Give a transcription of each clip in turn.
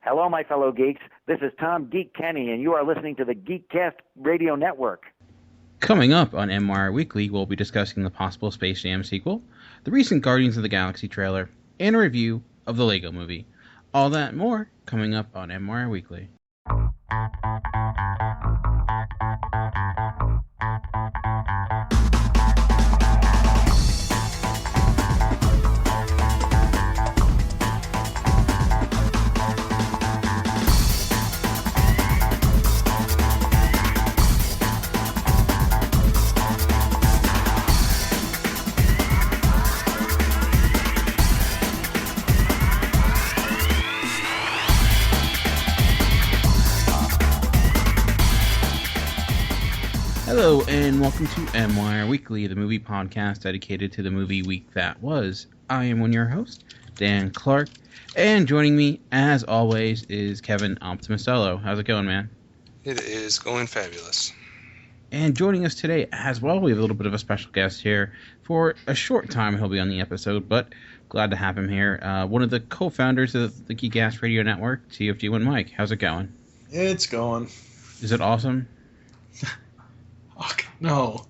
Hello, my fellow geeks. This is Tom Geek Kenny, and you are listening to the Geekcast Radio Network. Coming up on MWIRE Weekly, we'll be discussing the possible Space Jam sequel, the recent Guardians of the Galaxy trailer, and a review of the Lego Movie. All that and more coming up on MWIRE Weekly. Hello and welcome to MWIRE Weekly, the movie podcast dedicated to the movie week that was. I am one of your hosts, Dan Clark, and joining me, as always, is Kevin Optimistello. How's it going, man? It is going fabulous. And joining us today as well, we have a little bit of a special guest here. For a short time, he'll be on the episode, but glad to have him here. One of the co-founders of the Geekcast Radio Network, TFG1 Mike. How's it going? It's going. Is it awesome? No.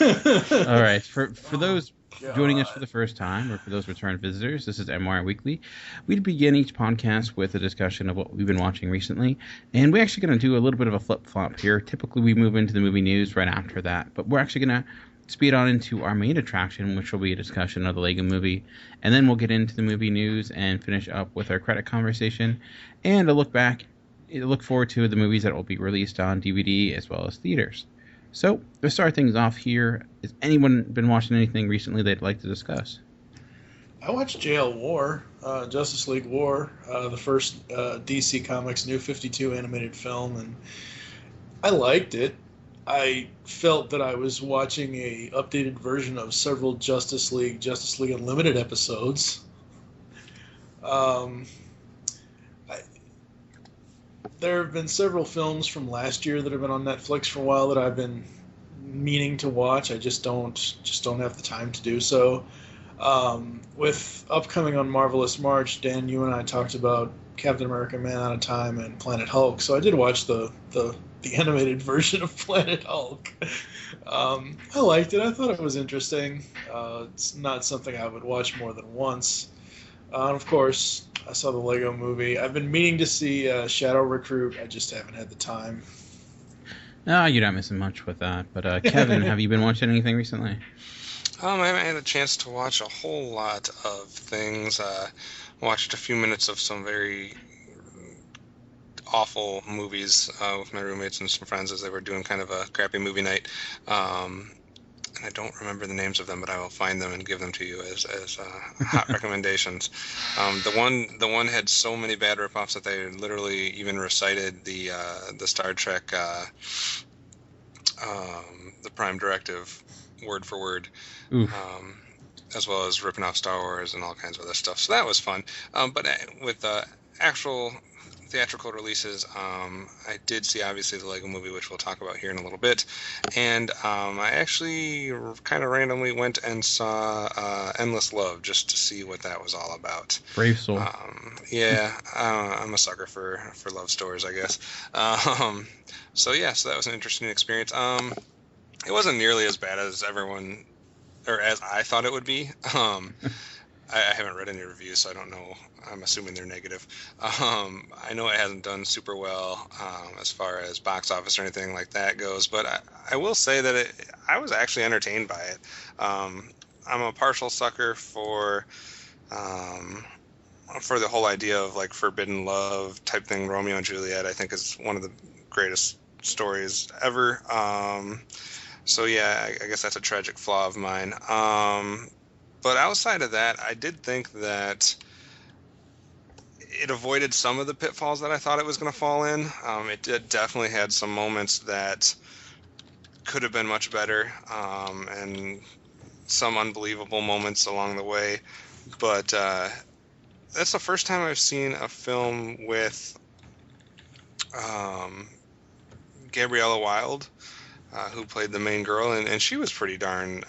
All right. For those joining us for the first time, or for those return visitors, this is MWIRE Weekly. We begin each podcast with a discussion of what we've been watching recently, and we're actually going to do a little bit of a flip-flop here. Typically, we move into the movie news right after that, but we're actually going to speed on into our main attraction, which will be a discussion of the Lego Movie, and then we'll get into the movie news and finish up with our credit conversation and a look back. Look forward to the movies that will be released on DVD as well as theaters. So, to start things off here, has anyone been watching anything recently they'd like to discuss? I watched JL War, Justice League War, the first DC Comics New 52 animated film, and I liked it. I felt that I was watching a updated version of several Justice League Unlimited episodes. There have been several films from last year that have been on Netflix for a while that I've been meaning to watch. I just don't have the time to do so. With upcoming on Marvelous March, Dan, you and I talked about Captain America: Man Out of Time and Planet Hulk. So I did watch the animated version of Planet Hulk. I liked it. I thought it was interesting. It's not something I would watch more than once. And of course, I saw the Lego Movie. I've been meaning to see Shadow Recruit. I just haven't had the time. No, you're not missing much with that. But Kevin, have you been watching anything recently? I haven't had a chance to watch a whole lot of things. Watched a few minutes of some very awful movies with my roommates and some friends as they were doing kind of a crappy movie night. And I don't remember the names of them, but I will find them and give them to you as hot recommendations. The one had so many bad ripoffs that they literally even recited the Star Trek the Prime Directive word for word, as well as ripping off Star Wars and all kinds of other stuff. So that was fun. But with actual theatrical releases, I did see obviously the Lego Movie, which we'll talk about here in a little bit, and I actually kind of randomly went and saw Endless Love just to see what that was all about. Brave soul. Yeah, I'm a sucker for love stories, I guess. So that was an interesting experience. It wasn't nearly as bad as everyone, or as I thought it would be. I haven't read any reviews, so I don't know. I'm assuming they're negative. I know it hasn't done super well as far as box office or anything like that goes, but I will say that I was actually entertained by it. I'm a partial sucker for the whole idea of like forbidden love type thing. Romeo and Juliet, I think, is one of the greatest stories ever. So yeah, I guess that's a tragic flaw of mine. But outside of that, I did think that it avoided some of the pitfalls that I thought it was going to fall in. It definitely had some moments that could have been much better, and some unbelievable moments along the way. But that's the first time I've seen a film with Gabriella Wilde, who played the main girl, and she was pretty darn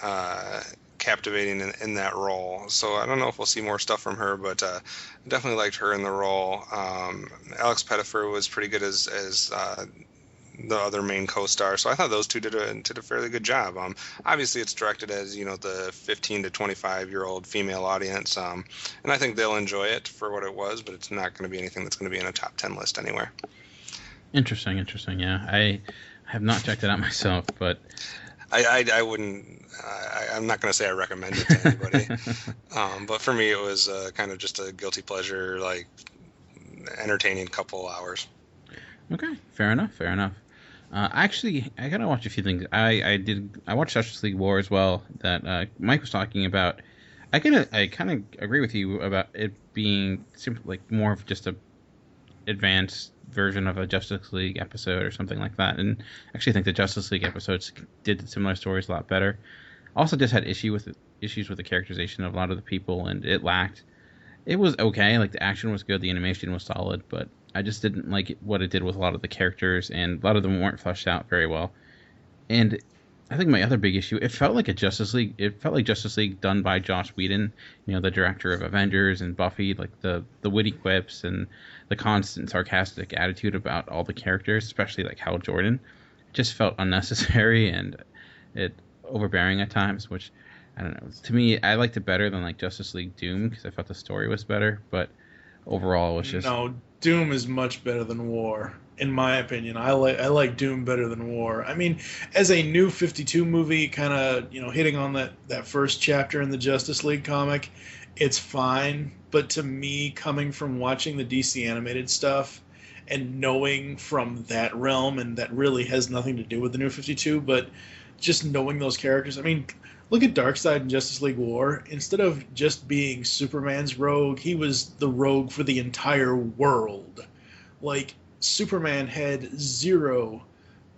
captivating in that role. So I don't know if we'll see more stuff from her, but definitely liked her in the role. Alex Pettyfer was pretty good as the other main co-star, so I thought those two did a fairly good job. Obviously, it's directed as the 15 to 25-year-old female audience, and I think they'll enjoy it for what it was, but it's not going to be anything that's going to be in a top 10 list anywhere. Interesting. Yeah, I have not checked it out myself, but I wouldn't. I'm not going to say I recommend it to anybody, but for me, it was kind of just a guilty pleasure, like entertaining couple hours. Okay, fair enough. Actually, I gotta watch a few things. I watched Justice League War as well that Mike was talking about. I kind of agree with you about it being simply like more of just a advanced version of a Justice League episode or something like that. And I actually think the Justice League episodes did similar stories a lot better. Also, just had issues with the characterization of a lot of the people, and it lacked. It was okay. Like the action was good, the animation was solid, but I just didn't like what it did with a lot of the characters, and a lot of them weren't fleshed out very well. And I think my other big issue, it felt like Justice League done by Joss Whedon, the director of Avengers and Buffy, like the witty quips and the constant sarcastic attitude about all the characters, especially like Hal Jordan. It just felt unnecessary and it overbearing at times, which I don't know. To me, I liked it better than like Justice League Doom because I felt the story was better, but overall it was just... No, Doom is much better than War, in my opinion. I like Doom better than War. I mean, as a New 52 movie, kind of hitting on that first chapter in the Justice League comic, it's fine. But to me, coming from watching the DC animated stuff and knowing from that realm, and that really has nothing to do with the New 52, but just knowing those characters. I mean, look at Darkseid in Justice League War. Instead of just being Superman's rogue, he was the rogue for the entire world. Like, Superman had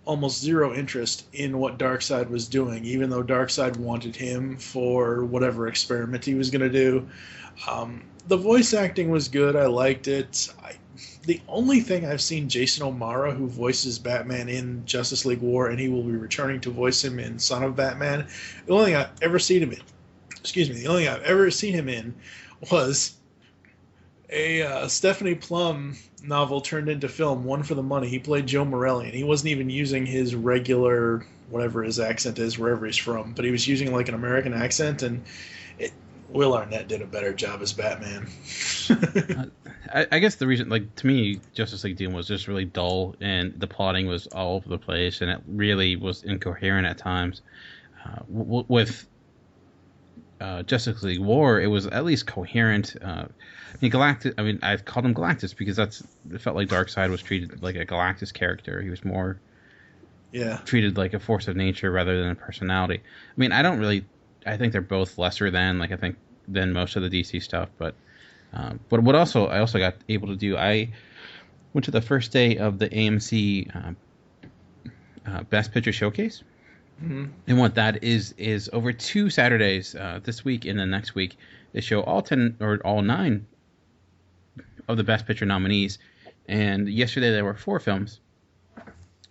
almost zero interest in what Darkseid was doing, even though Darkseid wanted him for whatever experiment he was going to do. The voice acting was good. I liked it. The only thing I've seen Jason O'Mara, who voices Batman in Justice League War, and he will be returning to voice him in Son of Batman. The only thing I've ever seen him in was a Stephanie Plum novel turned into film, One for the Money. He played Joe Morelli, and he wasn't even using his regular, whatever his accent is, wherever he's from, but he was using like an American accent, and Will Arnett did a better job as Batman. I guess the reason, like, to me, Justice League Doom was just really dull, and the plotting was all over the place, and it really was incoherent at times. With Justice League War, it was at least coherent. Galactus, I mean, I've called him Galactus because it felt like Darkseid was treated like a Galactus character. He was more treated like a force of nature rather than a personality. I mean, I think they're both lesser than most of the DC stuff, but I also got able to do, I went to the first day of the AMC Best Picture Showcase. Mm-hmm. And what that is over 2 Saturdays, this week and then next week, they show all 10 or all 9 of the Best Picture nominees. And yesterday there were 4 films.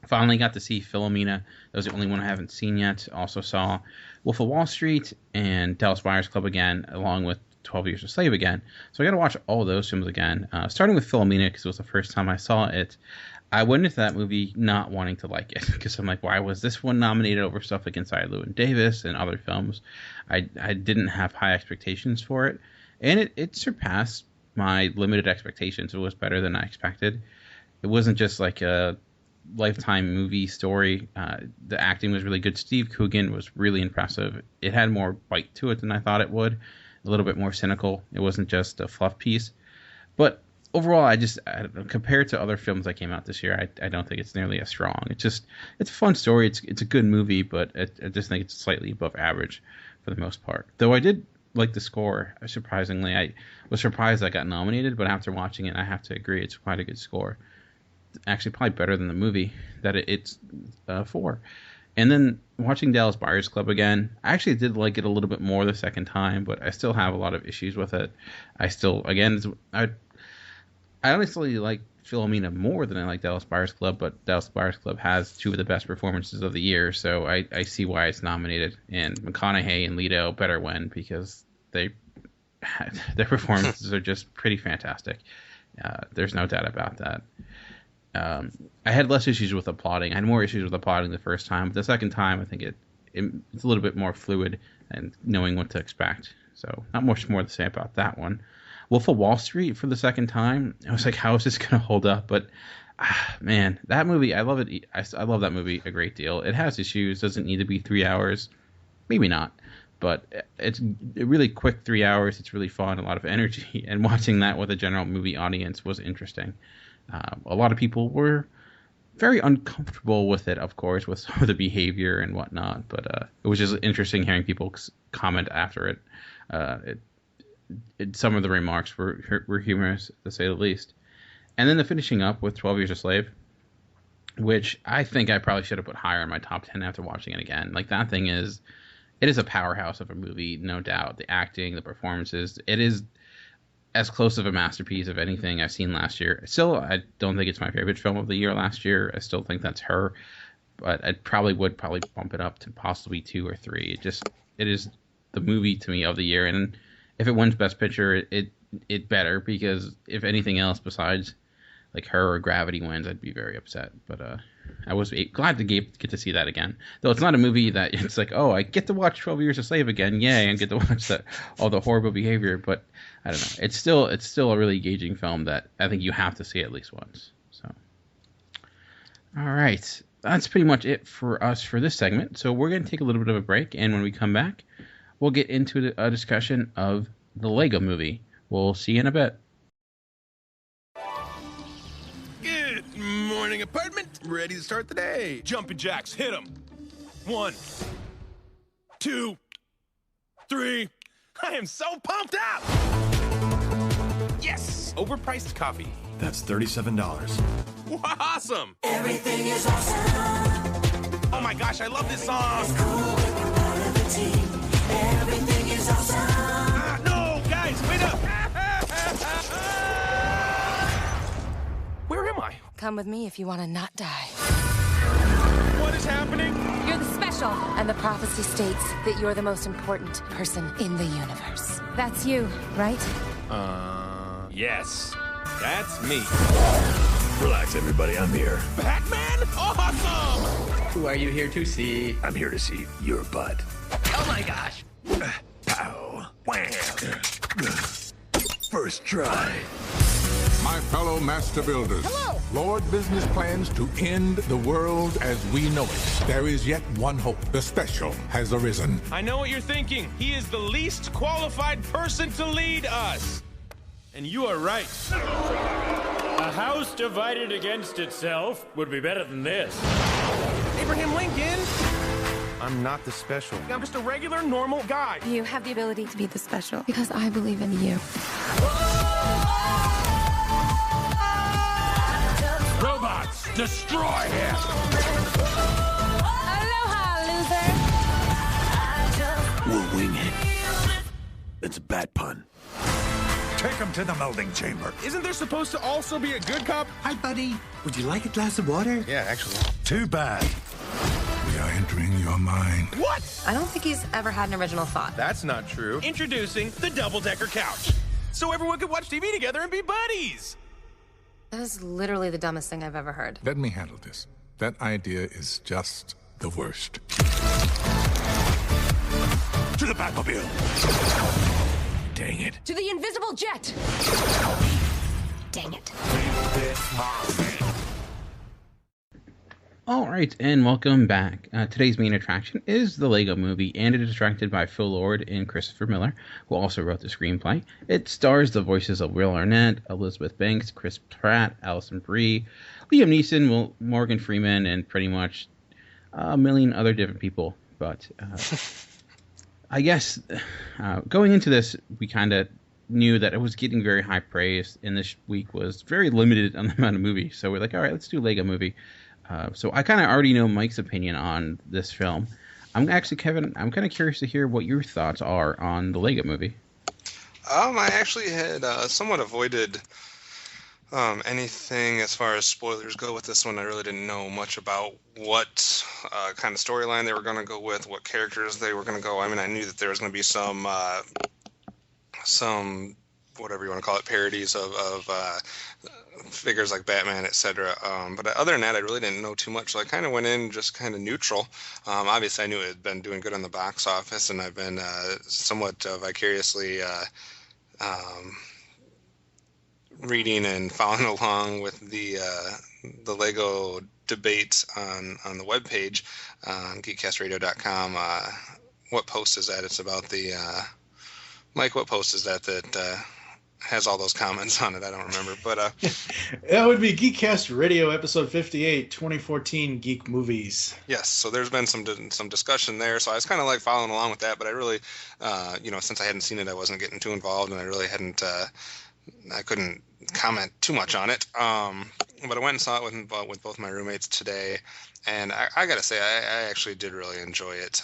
Finally got to see Philomena. That was the only one I haven't seen yet. Also saw Wolf of Wall Street and Dallas Buyers Club again, along with 12 Years a Slave again. So I got to watch all those films again, starting with Philomena because it was the first time I saw it. I went into that movie not wanting to like it because I'm like, why was this one nominated over stuff like Inside Llewyn Davis and other films? I didn't have high expectations for it, and it surpassed my limited expectations. It was better than I expected. It wasn't just like a Lifetime movie story. The acting was really good. Steve Coogan was really impressive. It had more bite to it than I thought it would. A little bit more cynical. It wasn't just a fluff piece. But overall, I don't know, compared to other films that came out this year, I don't think it's nearly as strong. It's a fun story. It's a good movie, but I just think it's slightly above average for the most part. Though I did like the score. Surprisingly, I was surprised I got nominated, but after watching it, I have to agree it's quite a good score. Actually, probably better than the movie that it's for. And then watching Dallas Buyers Club again, I actually did like it a little bit more the second time, but I still have a lot of issues with it. I honestly like Philomena more than I like Dallas Buyers Club, but Dallas Buyers Club has two of the best performances of the year, so I see why it's nominated. And McConaughey and Leto better win because their performances are just pretty fantastic. There's no doubt about that. I had less issues with the plotting. I had more issues with the plotting the first time, but the second time I think it's a little bit more fluid and knowing what to expect. So not much more to say about that one. Wolf of Wall Street for the second time, I was like, how is this going to hold up? But man, that movie, I love it. I love that movie a great deal. It has issues. Doesn't need to be 3 hours. Maybe not. But it's a really quick 3 hours. It's really fun, a lot of energy. And watching that with a general movie audience was interesting. A lot of people were very uncomfortable with it, of course, with some of the behavior and whatnot. But it was just interesting hearing people comment after it. Some of the remarks were humorous, to say the least. And then the finishing up with 12 Years a Slave, which I think I probably should have put higher in my top 10 after watching it again. Like, that thing it is a powerhouse of a movie, no doubt. The acting, the performances, it is as close of a masterpiece of anything I've seen last year. Still, I don't think it's my favorite film of the year last year. I still think that's her, but I would bump it up to possibly 2 or 3. It is the movie to me of the year, and if it wins Best Picture, it better, because if anything else besides like her or Gravity wins, I'd be very upset. But I was glad to get to see that again. Though it's not a movie that it's like, oh, I get to watch 12 Years a Slave again, yay, and get to watch all the horrible behavior. But I don't know. It's still a really engaging film that I think you have to see at least once. So, all right, that's pretty much it for us for this segment. So we're going to take a little bit of a break, and when we come back, we'll get into a discussion of the Lego Movie. We'll see you in a bit. Good morning, apartment. Ready to start the day. Jumping jacks, hit 'em. 1, 2, 3. I am so pumped up! Yes! Overpriced coffee. That's $37. Awesome! Everything is awesome. Oh my gosh, I love this song! It's cool when you're part of a team. Everything is awesome. No, guys, wait up! Where am I? Come with me if you want to not die. What is happening? You're the special, and the prophecy states that you're the most important person in the universe. That's you, right? Yes. That's me. Relax, everybody. I'm here. Batman? Awesome! Who are you here to see? I'm here to see your butt. Oh my gosh! Pow. Wham. First try. My fellow master builders. Hello. Lord Business plans to end the world as we know it. There is yet one hope. The special has arisen. I know what you're thinking. He is the least qualified person to lead us. And you are right. A house divided against itself would be better than this. Abraham Lincoln! I'm not the special. I'm just a regular, normal guy. You have the ability to be the special because I believe in you. Robots, destroy him! Aloha, loser! We'll wing it. It's a bat pun. Take him to the melding chamber. Isn't there supposed to also be a good cop? Hi, buddy. Would you like a glass of water? Yeah, actually. Too bad. We are entering your mind. What? I don't think he's ever had an original thought. That's not true. Introducing the double-decker couch. So everyone could watch TV together and be buddies. That is literally the dumbest thing I've ever heard. Let me handle this. That idea is just the worst. To the Batmobile. Dang it. To the invisible jet! Dang it. All right, and welcome back. Today's main attraction is the Lego Movie, and it is directed by Phil Lord and Christopher Miller, who also wrote the screenplay. It stars the voices of Will Arnett, Elizabeth Banks, Chris Pratt, Alison Brie, Liam Neeson, Morgan Freeman, and pretty much a million other different people. But I guess going into this, we kind of knew that it was getting very high praise, and this week was very limited on the amount of movies. So we're like, all right, let's do Lego Movie. So I kind of already know Mike's opinion on this film. Kevin, I'm kind of curious to hear what your thoughts are on the Lego Movie. I actually had somewhat avoided Anything as far as spoilers go with this one, I really didn't know much about what kind of storyline they were going to go with, what characters they were going to go. I mean, I knew that there was going to be some whatever you want to call it, parodies of figures like Batman, etc. But other than that, I really didn't know too much. So I kind of went in just kind of neutral. Obviously, I knew it had been doing good on the box office, and I've been somewhat vicariously reading and following along with the Lego debate on the webpage on geekcastradio.com. What post is that? It's about the Mike. What post is that has all those comments on it? I don't remember, but that would be Geekcast Radio episode 58, 2014 Geek Movies. Yes, so there's been some discussion there. So I was kind of like following along with that, but I really, since I hadn't seen it, I wasn't getting too involved, and I really hadn't. I couldn't comment too much on it. But I went and saw it with both my roommates today, and I got to say, I actually did really enjoy it.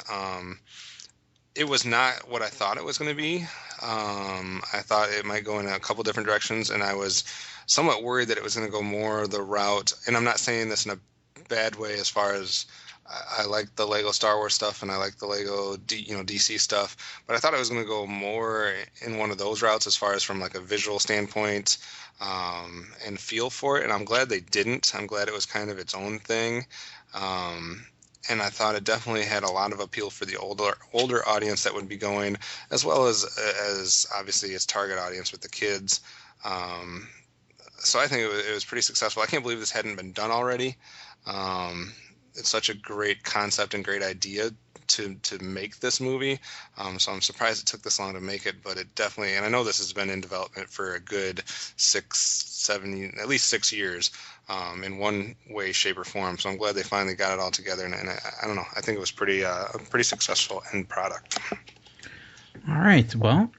It was not what I thought it was going to be. I thought it might go in a couple different directions, and I was somewhat worried that it was going to go more the route, and I'm not saying this in a bad way as far as I like the Lego Star Wars stuff and I like the Lego DC stuff, but I thought it was going to go more in one of those routes as far as from like a visual standpoint and feel for it, and I'm glad they didn't. I'm glad it was kind of its own thing. And I thought it definitely had a lot of appeal for the older audience that would be going, as well as obviously its target audience with the kids. So I think it was pretty successful. I can't believe this hadn't been done already. It's such a great concept and great idea to make this movie. So I'm surprised it took this long to make it, but it definitely, and I know this has been in development for a good at least 6 years. In one way, shape, or form. So I'm glad they finally got it all together, and I don't know. I think it was a pretty successful end product. All right. Well,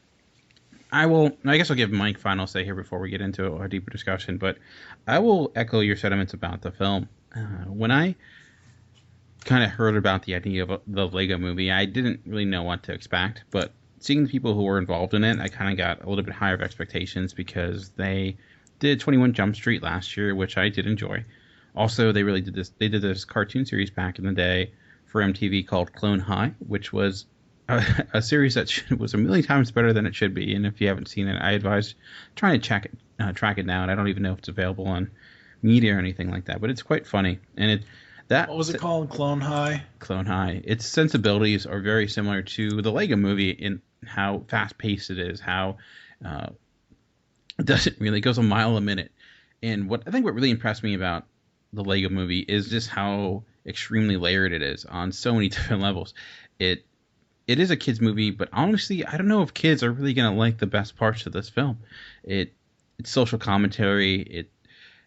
I guess I'll give Mike final say here before we get into a deeper discussion. But I will echo your sentiments about the film. When I kind of heard about the idea of the Lego movie, I didn't really know what to expect. But seeing the people who were involved in it, I kind of got a little bit higher of expectations because they did 21 Jump Street last year, which I did enjoy. Also, they did this cartoon series back in the day for MTV called Clone High, which was a series that was a million times better than it should be. And if you haven't seen it, I advise trying to track it down. I don't even know if it's available on media or anything like that, but it's quite funny. And what was it called? Clone High? Clone High. Its sensibilities are very similar to the Lego movie in how fast-paced it is, how it goes a mile a minute. And what really impressed me about the Lego movie is just how extremely layered it is on so many different levels. It is a kids movie, but honestly, I don't know if kids are really going to like the best parts of this film. It's social commentary.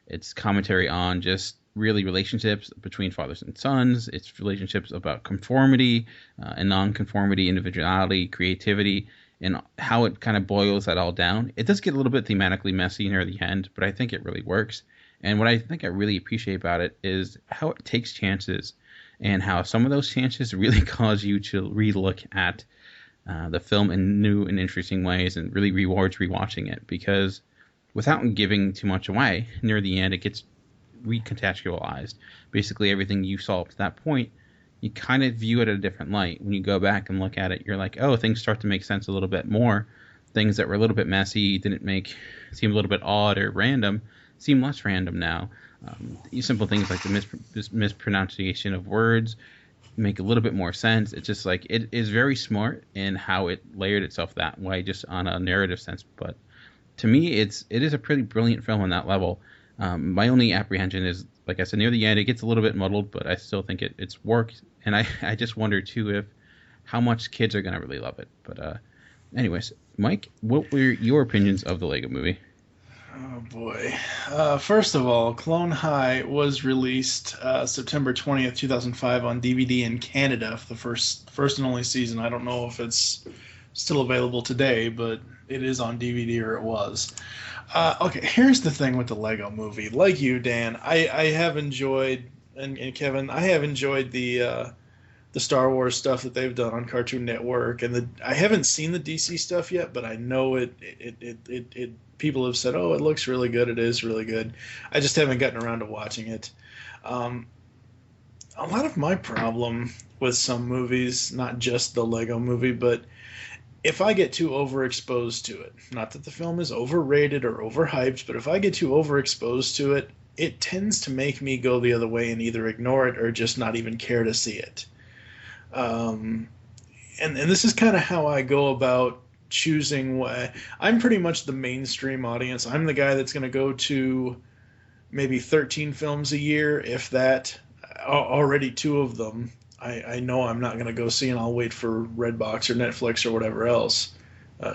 It's commentary on just really relationships between fathers and sons. It's relationships about conformity and non-conformity, individuality, creativity, and how it kind of boils that all down. It does get a little bit thematically messy near the end, but I think it really works. And what I think I really appreciate about it is how it takes chances and how some of those chances really cause you to relook at the film in new and interesting ways and really rewards rewatching it, because without giving too much away, near the end it gets recontextualized. Basically everything you saw up to that point, you kind of view it at a different light. When you go back and look at it, you're like, oh, things start to make sense a little bit more. Things that were a little bit messy, seem a little bit odd or random, seem less random now. Simple things like the mispronunciation of words make a little bit more sense. It's just like, it is very smart in how it layered itself that way, just on a narrative sense. But to me, it is a pretty brilliant film on that level. My only apprehension is, like I said, near the end, it gets a little bit muddled, but I still think it's worked. And I just wonder, too, how much kids are going to really love it. But anyways, Mike, what were your opinions of the Lego movie? Oh, boy. First of all, Clone High was released September 20th, 2005 on DVD in Canada for the first and only season. I don't know if it's still available today, but it is on DVD, or it was. Okay, here's the thing with the Lego movie. Like you, Dan, I have enjoyed, and Kevin, I have enjoyed the the Star Wars stuff that they've done on Cartoon Network, and I haven't seen the DC stuff yet, but I know it people have said, oh, it looks really good. It is really good. I just haven't gotten around to watching it. A lot of my problem with some movies, not just the Lego Movie, but if I get too overexposed to it, not that the film is overrated or overhyped, but if I get too overexposed to it, it tends to make me go the other way and either ignore it or just not even care to see it. And this is kind of how I go about choosing what I'm pretty much the mainstream audience. I'm the guy that's going to go to maybe 13 films a year, if that. Already 2 of them I know I'm not going to go see, and I'll wait for Redbox or Netflix or whatever else,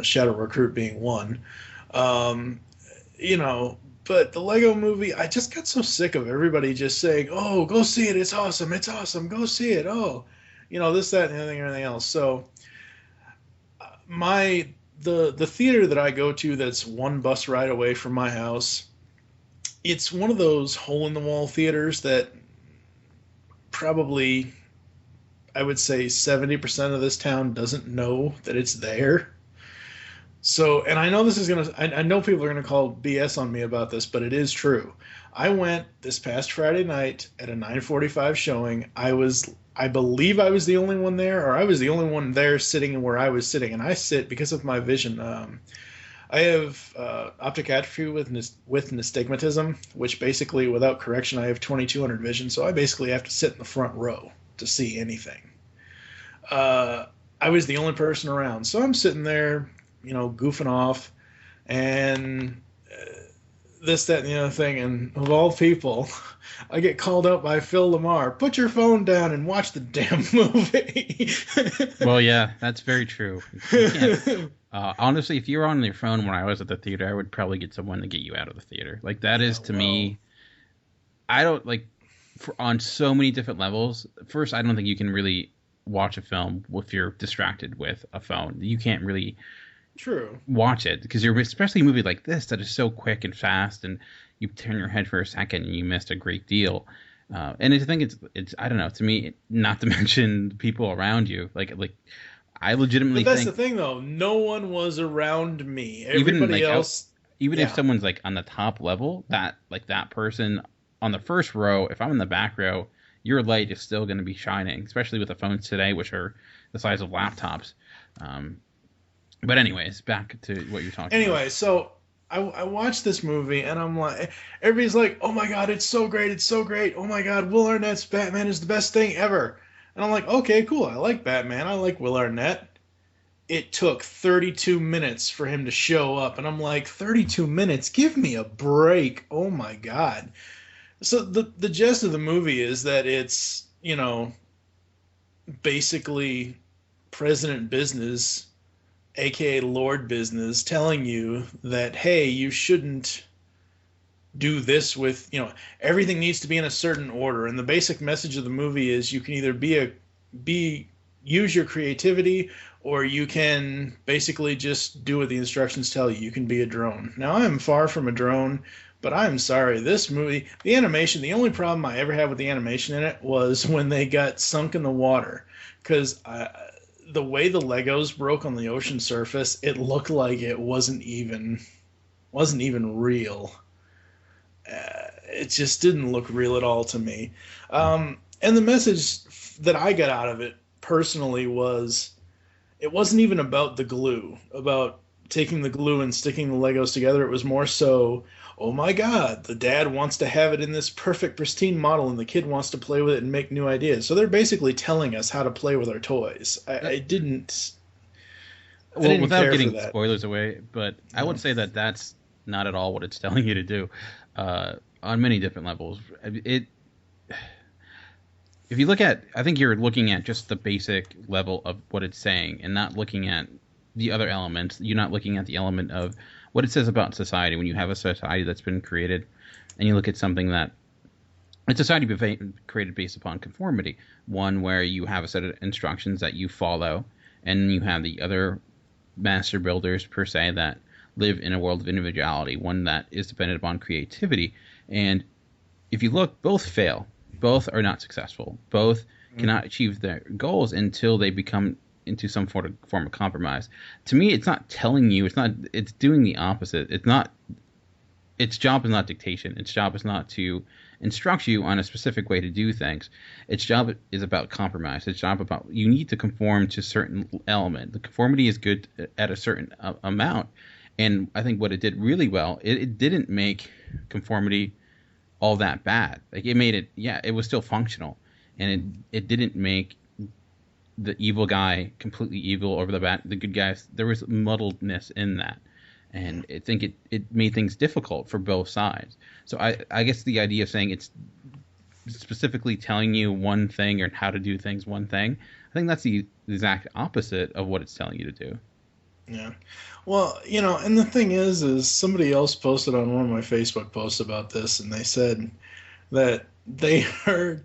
Shadow Recruit being one. But the Lego Movie, I just got so sick of everybody just saying, oh, go see it, it's awesome, go see it, oh, this, that, and everything else. So the theater that I go to that's 1 bus ride away from my house, it's one of those hole-in-the-wall theaters that probably, I would say 70% of this town doesn't know that it's there. So, and I know this is I know people are going to call BS on me about this, but it is true. I went this past Friday night at a 9:45 showing. I believe I was the only one there, or I was the only one there sitting where I was sitting. And I sit, because of my vision, I have optic atrophy with nystagmatism, which basically, without correction, I have 2200 vision, so I basically have to sit in the front row to see anything. I was the only person around, so I'm sitting there, goofing off, and this, that, and the other thing, and of all people, I get called out by Phil Lamar, put your phone down and watch the damn movie. Well, yeah, that's very true. Honestly, if you were on your phone when I was at the theater, I would probably get someone to get you out of the theater. Like, that is, to me, I don't, on so many different levels. First, I don't think you can really watch a film if you're distracted with a phone. You can't really watch it, because especially a movie like this that is so quick and fast, and you turn your head for a second and you missed a great deal. And I think it's I don't know, to me, not to mention the people around you, like I legitimately think... But that's the thing, though. No one was around me. Everybody else... Even if someone's, on the top level, that person on the first row, if I'm in the back row, your light is still going to be shining, especially with the phones today, which are the size of laptops. But anyways, back to what you're talking about. Anyway, so I watched this movie, and I'm like... Everybody's like, oh, my God, it's so great, it's so great. Oh, my God, Will Arnett's Batman is the best thing ever. And I'm like, okay, cool. I like Batman. I like Will Arnett. It took 32 minutes for him to show up. And I'm like, 32 minutes? Give me a break. Oh, my God. So the gist of the movie is that it's, basically President Business, a.k.a. Lord Business, telling you that, hey, you shouldn't do this with, everything needs to be in a certain order. And the basic message of the movie is you can either use your creativity, or you can basically just do what the instructions tell you. You can be a drone. Now, I'm far from a drone, but I'm sorry. This movie, the animation, the only problem I ever had with the animation in it was when they got sunk in the water. Because the way the Legos broke on the ocean surface, it looked like it wasn't even real. It just didn't look real at all to me. And the message that I got out of it personally was, it wasn't even about the glue, about taking the glue and sticking the Legos together. It was more so, oh my God, the dad wants to have it in this perfect, pristine model, and the kid wants to play with it and make new ideas. So they're basically telling us how to play with our toys. I didn't without getting spoilers away, but I would say that that's not at all what it's telling you to do. On many different levels. If you look at, I think you're looking at just the basic level of what it's saying and not looking at the other elements. You're not looking at the element of what it says about society. When you have a society that's been created and you look at something that a society created based upon conformity, one where you have a set of instructions that you follow, and you have the other master builders per se that live in a world of individuality, one that is dependent upon creativity. And if you look, both fail. Both are not successful. Both cannot achieve their goals until they become into some form of compromise. To me, it's not telling you. It's doing the opposite. Its job is not dictation. Its job is not to instruct you on a specific way to do things. Its job is about compromise. Its job about you need to conform to a certain element. The conformity is good at a certain amount. And I think what it did really well, it didn't make conformity all that bad. Like it made it, it was still functional. And it didn't make the evil guy completely evil over the good guys. There was muddledness in that. And I think it made things difficult for both sides. So I guess the idea of saying it's specifically telling you one thing or how to do things one thing, I think that's the exact opposite of what it's telling you to do. Yeah. Well, and the thing is somebody else posted on one of my Facebook posts about this, and they said that they heard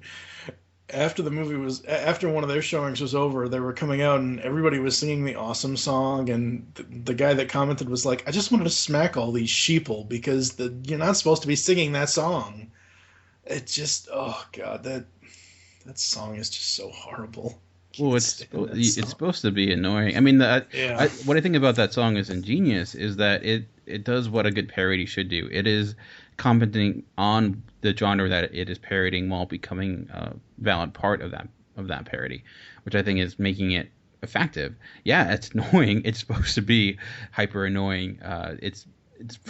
after one of their showings was over, they were coming out and everybody was singing the Awesome song, and the guy that commented was like, I just wanted to smack all these sheeple because you're not supposed to be singing that song. It just, oh God, that song is just so horrible. Well, it's supposed to be annoying. I mean, what I think about that song is ingenious is that it does what a good parody should do. It is commenting on the genre that it is parodying while becoming a valid part of that parody, which I think is making it effective. Yeah, it's annoying. It's supposed to be hyper annoying. It's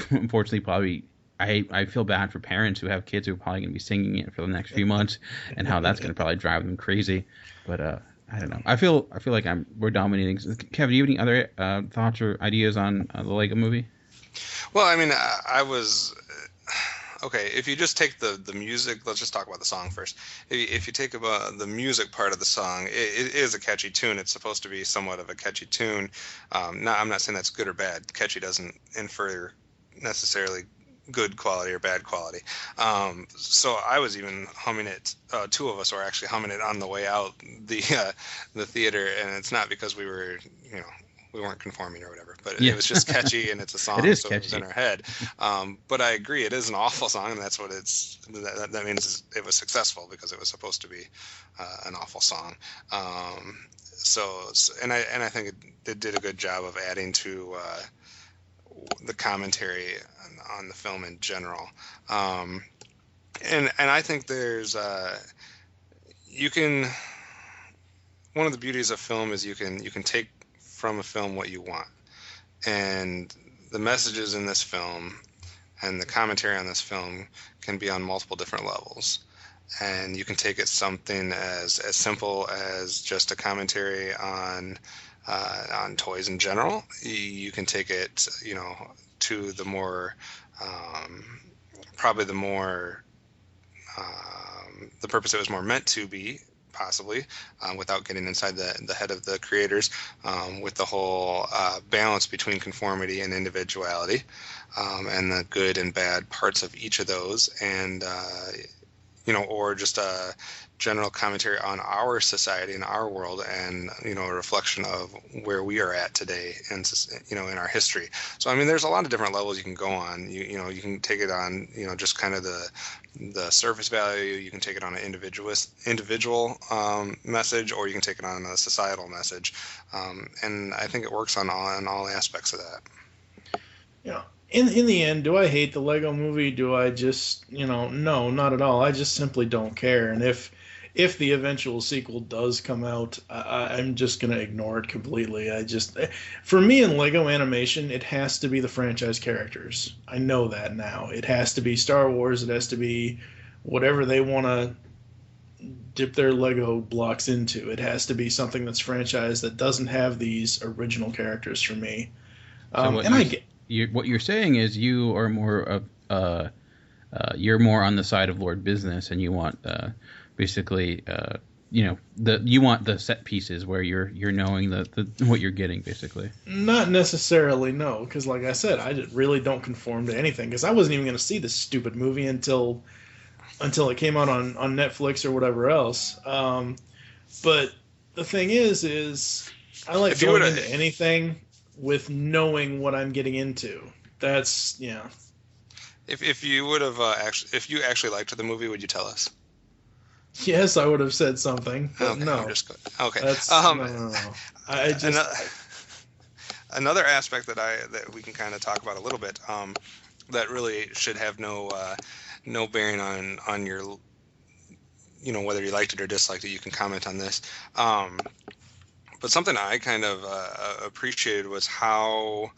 unfortunately probably. I feel bad for parents who have kids who are probably going to be singing it for the next few months, and how that's going to probably drive them crazy. But I don't know. I feel like we're dominating. Kevin, do you have any other thoughts or ideas on the Lego Movie? Well, I mean, I was okay. If you just take the music, let's just talk about the song first. If you take about the music part of the song, it is a catchy tune. It's supposed to be somewhat of a catchy tune. I'm not saying that's good or bad. Catchy doesn't infer necessarily good quality or bad quality. So I was even humming it. Two of us were actually humming it on the way out the theater, and it's not because we were, we weren't conforming or whatever, but it was just catchy, and it's a song, it so it was in our head. But I agree, it is an awful song, and that's what that means it was successful because it was supposed to be an awful song. And I think it did a good job of adding to the commentary on the film in general. And I think there's one of the beauties of film is you can take from a film what you want, and the messages in this film and the commentary on this film can be on multiple different levels. And you can take it something as simple as just a commentary on toys in general. You can take it, to the more, probably the more, the purpose it was more meant to be, possibly, without getting inside the head of the creators, with the whole balance between conformity and individuality, and the good and bad parts of each of those, and or just a general commentary on our society and our world, and a reflection of where we are at today, and in our history. So I mean, there's a lot of different levels you can go on. You can take it on just kind of the surface value. You can take it on an individual message, or you can take it on a societal message, and I think it works on all aspects of that. Yeah. In the end, do I hate the Lego Movie? Do I just, no, not at all. I just simply don't care. And if the eventual sequel does come out, I'm just going to ignore it completely. For me in Lego animation, it has to be the franchise characters. I know that now. It has to be Star Wars. It has to be whatever they want to dip their Lego blocks into. It has to be something that's franchised that doesn't have these original characters for me. What you're saying is you are more of you're more on the side of Lord Business, and you want basically you want the set pieces where you're knowing the what you're getting, basically. Not necessarily, no, because like I said, I really don't conform to anything, because I wasn't even going to see this stupid movie until it came out on Netflix or whatever else. But the thing is I like going into anything with knowing what I'm getting into. That's, yeah. If you would have if you actually liked the movie, would you tell us? Yes, I would have said something. But Okay, no. I'm just okay. That's, no. I just another aspect that we can kind of talk about a little bit, that really should have no bearing on your, whether you liked it or disliked it. You can comment on this. But something I kind of appreciated was how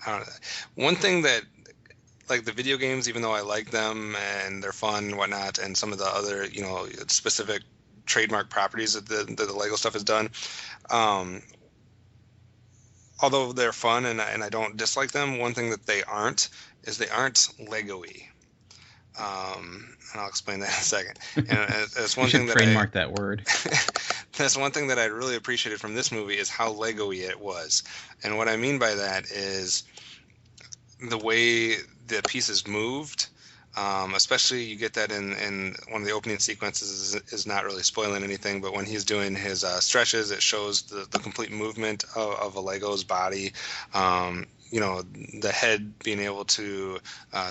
I don't know, one thing that, like the video games, even though I like them and they're fun and whatnot, and some of the other, specific trademark properties that the Lego stuff has done, although they're fun and I don't dislike them, one thing that they aren't is they aren't Lego-y. And I'll explain that in a second. And it's one thing that trademark that word. That's one thing that I really appreciated from this movie is how Lego-y it was. And what I mean by that is the way the pieces moved, especially you get that in one of the opening sequences is not really spoiling anything, but when he's doing his stretches, it shows the complete movement of a Lego's body. The head being able to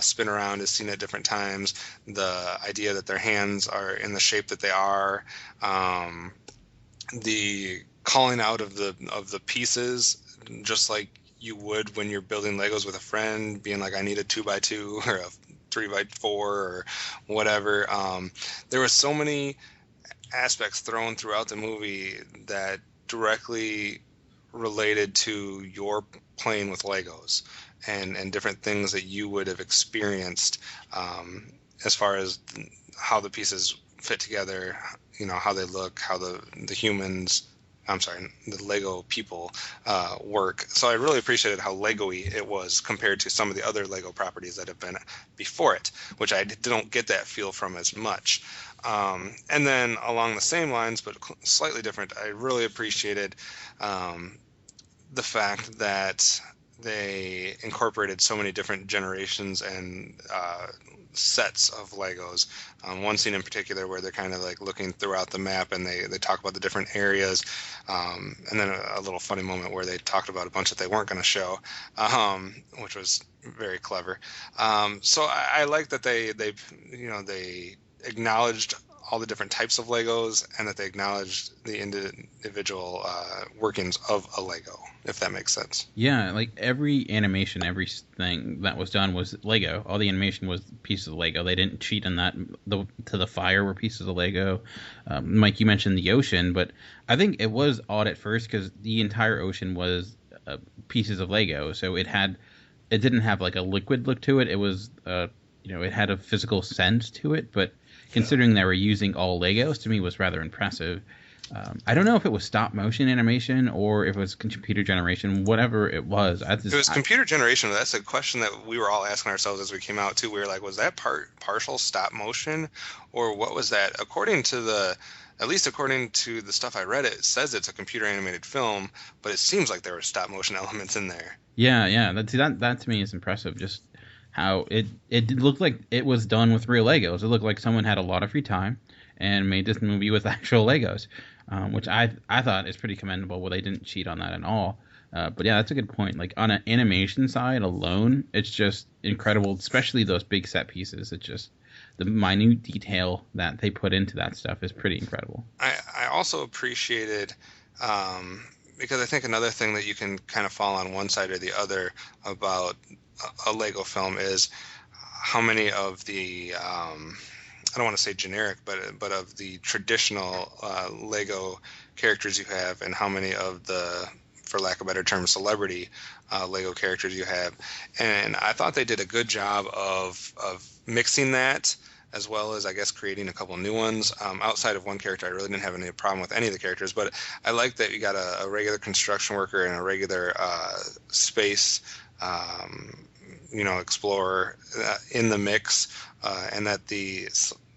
spin around is seen at different times. The idea that their hands are in the shape that they are, the calling out of the pieces, just like you would when you're building Legos with a friend, being like, I need a 2x2 or a 3x4 or whatever. There were so many aspects thrown throughout the movie that directly related to your playing with Legos and different things that you would have experienced, as far as how the pieces fit together, how they look, how the Lego people work. So I really appreciated how Lego-y it was compared to some of the other Lego properties that have been before it, which I don't get that feel from as much. And then along the same lines, but slightly different, I really appreciated the fact that they incorporated so many different generations and sets of Legos. One scene in particular where they're kind of like looking throughout the map and they talk about the different areas, and then a little funny moment where they talked about a bunch that they weren't going to show, which was very clever. So I like that they acknowledged all the different types of Legos and that they acknowledged the individual workings of a Lego, if that makes sense. Yeah, like every animation, everything that was done was Lego. All the animation was pieces of Lego. They didn't cheat on that. To the fire were pieces of Lego. Mike, you mentioned the ocean, but I think it was odd at first because the entire ocean was pieces of Lego. So it didn't have like a liquid look to it. It was, it had a physical sense to it, but considering they were using all Legos, to me was rather impressive. I don't know if it was stop motion animation or if it was computer generation, whatever it was. It was computer generation. That's a question that we were all asking ourselves as we came out too. We were like, was that partial stop motion, or what was that? At least according to the stuff I read, it says it's a computer animated film, but it seems like there were stop motion elements in there. Yeah. That to me is impressive. Just how it looked like it was done with real Legos. It looked like someone had a lot of free time and made this movie with actual Legos, which I thought is pretty commendable. Well, they didn't cheat on that at all. But yeah, that's a good point. Like on an animation side alone, it's just incredible, especially those big set pieces. It's just the minute detail that they put into that stuff is pretty incredible. I also appreciated, because I think another thing that you can kind of fall on one side or the other about a Lego film is how many of the I don't want to say generic, but of the traditional Lego characters you have, and how many of the, for lack of a better term, celebrity Lego characters you have. And I thought they did a good job of mixing that, as well as, I guess, creating a couple new ones. Outside of one character, I really didn't have any problem with any of the characters, but I like that you got a regular construction worker and a regular space explorer in the mix, and that the